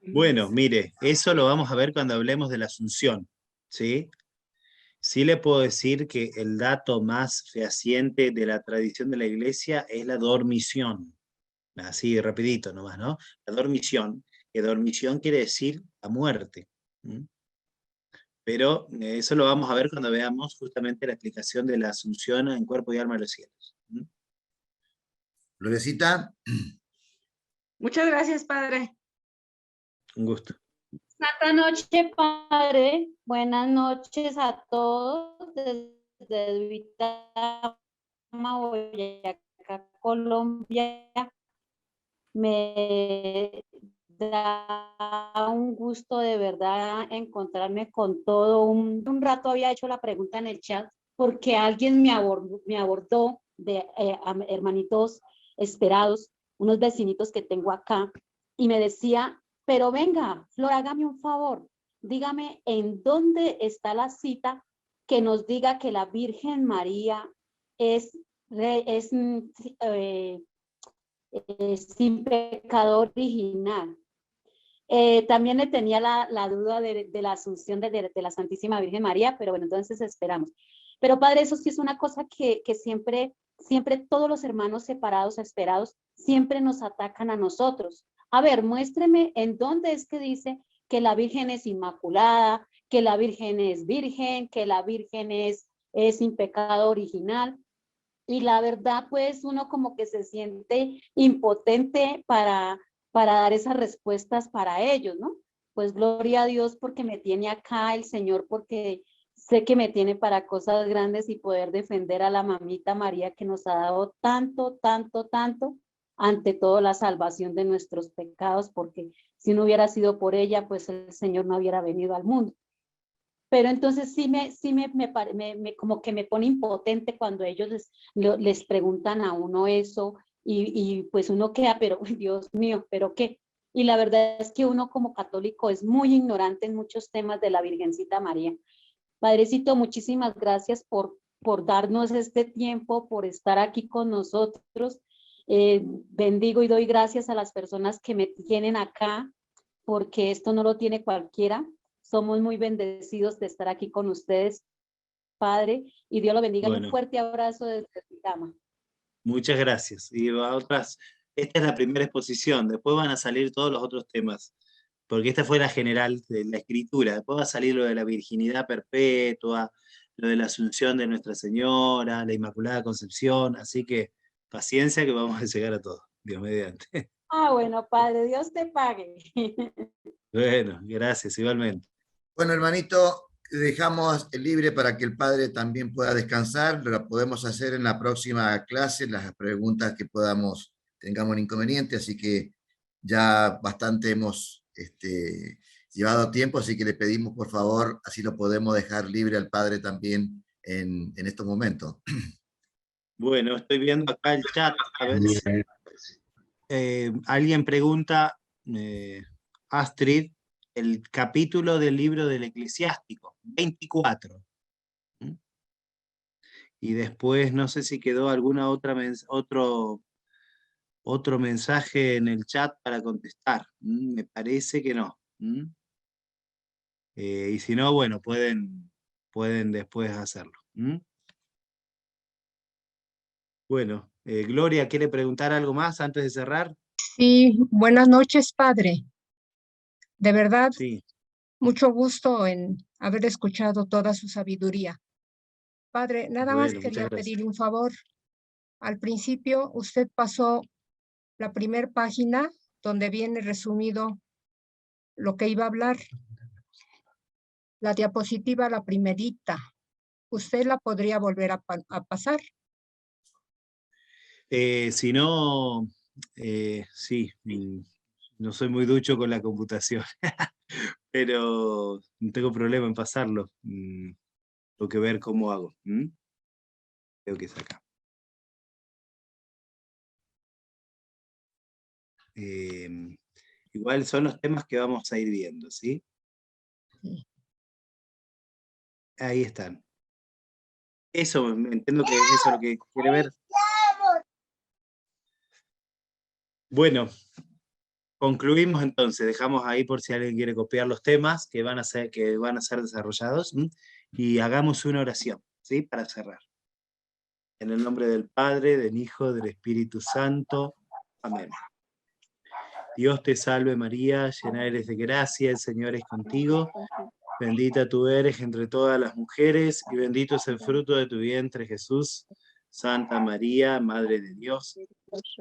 S2: Bueno, mire, eso lo vamos a ver cuando hablemos de la Asunción, ¿sí? Sí le puedo decir que el dato más fehaciente de la tradición de la Iglesia es la dormición. Así rapidito nomás, ¿no? La dormición, que dormición quiere decir la muerte. Pero eso lo vamos a ver cuando veamos justamente la explicación de la Asunción en cuerpo y alma a los cielos.
S3: Florecita.
S10: Muchas gracias, padre.
S2: Un gusto.
S11: Santa noche, padre. Buenas noches a todos desde Duitama, Boyacá, Colombia. Me da un gusto de verdad encontrarme con todo. Un rato había hecho la pregunta en el chat porque alguien me abordó de hermanitos esperados, unos vecinitos que tengo acá, y me decía, pero venga, Flor, hágame un favor, dígame en dónde está la cita que nos diga que la Virgen María es sin pecado original. También le tenía la duda de la asunción de la Santísima Virgen María, pero bueno, entonces esperamos. Pero padre, eso sí es una cosa que siempre todos los hermanos separados, esperados, siempre nos atacan a nosotros. A ver, muéstreme en dónde es que dice que la Virgen es inmaculada, que la Virgen es virgen, que la Virgen es sin pecado original. Y la verdad, pues uno como que se siente impotente para dar esas respuestas para ellos, ¿no? Pues gloria a Dios porque me tiene acá el Señor, porque sé que me tiene para cosas grandes y poder defender a la mamita María que nos ha dado tanto, tanto, tanto, ante todo la salvación de nuestros pecados, porque si no hubiera sido por ella, pues el Señor no hubiera venido al mundo. Pero entonces sí como que me pone impotente cuando ellos les preguntan a uno eso y pues uno queda, pero Dios mío, ¿pero qué? Y la verdad es que uno como católico es muy ignorante en muchos temas de la Virgencita María. Padrecito, muchísimas gracias por darnos este tiempo, por estar aquí con nosotros. Bendigo y doy gracias a las personas que me tienen acá, porque esto no lo tiene cualquiera. Somos muy bendecidos de estar aquí con ustedes, Padre, y Dios lo bendiga. Bueno. Un fuerte abrazo desde Duitama.
S2: Muchas gracias. Y a otras, esta es la primera exposición, después van a salir todos los otros temas, porque esta fue la general de la escritura, después va a salir lo de la virginidad perpetua, lo de la asunción de Nuestra Señora, la Inmaculada Concepción, así que paciencia que vamos a llegar a todo, Dios mediante.
S11: Ah, bueno, Padre, Dios te pague.
S2: Bueno, gracias, igualmente.
S3: Bueno, hermanito, dejamos libre para que el padre también pueda descansar. Lo podemos hacer en la próxima clase, las preguntas que tengamos inconveniente, así que ya bastante hemos llevado tiempo, así que le pedimos por favor, así lo podemos dejar libre al padre también en estos momentos.
S2: Bueno, estoy viendo acá el chat, a ver si alguien pregunta, Astrid, el capítulo del libro del Eclesiástico, 24. Y después no sé si quedó alguna otro mensaje en el chat para contestar. Me parece que no. Y si no, bueno, pueden después hacerlo. Bueno, Gloria, ¿quiere preguntar algo más antes de cerrar?
S12: Sí, buenas noches, padre. De verdad,
S2: Sí.
S12: mucho gusto en haber escuchado toda su sabiduría. Padre, nada más
S2: Bueno,
S12: quería
S2: muchas gracias.
S12: pedir un favor. Al principio usted pasó la primera página donde viene resumido lo que iba a hablar. La diapositiva, la primerita. ¿Usted la podría volver a pasar?
S2: Si no, sí, no soy muy ducho con la computación, pero no tengo problema en pasarlo. Tengo que ver cómo hago. Creo que es acá. Igual son los temas que vamos a ir viendo, ¿sí? Ahí están. Eso, entiendo que es eso lo que quiere ver. Bueno, concluimos entonces, dejamos ahí por si alguien quiere copiar los temas que van a ser desarrollados, y hagamos una oración, ¿sí? Para cerrar. En el nombre del Padre, del Hijo, del Espíritu Santo. Amén. Dios te salve María, llena eres de gracia, el Señor es contigo. Bendita tú eres entre todas las mujeres, y bendito es el fruto de tu vientre, Jesús. Santa María, Madre de Dios,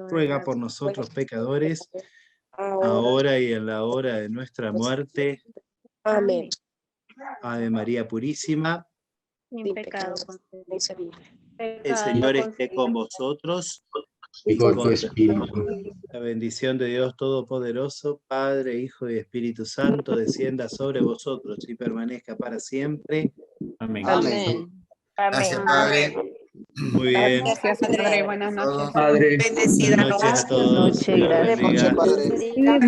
S2: ruega por nosotros pecadores, ahora y en la hora de nuestra muerte.
S5: Amén.
S2: Ave María Purísima.
S4: Sin pecado.
S2: El Señor esté con vosotros.
S3: Y con tu espíritu.
S2: La bendición de Dios Todopoderoso, Padre, Hijo y Espíritu Santo, descienda sobre vosotros y permanezca para siempre. Amén.
S5: Amén.
S3: Gracias, Padre.
S2: Muy bien.
S4: Gracias, padre. Buenas noches.
S3: Padre.
S2: Buenas noches a todos.
S4: Buenas noches,
S2: Dios
S4: gracias.
S2: bendiga.
S8: Padre.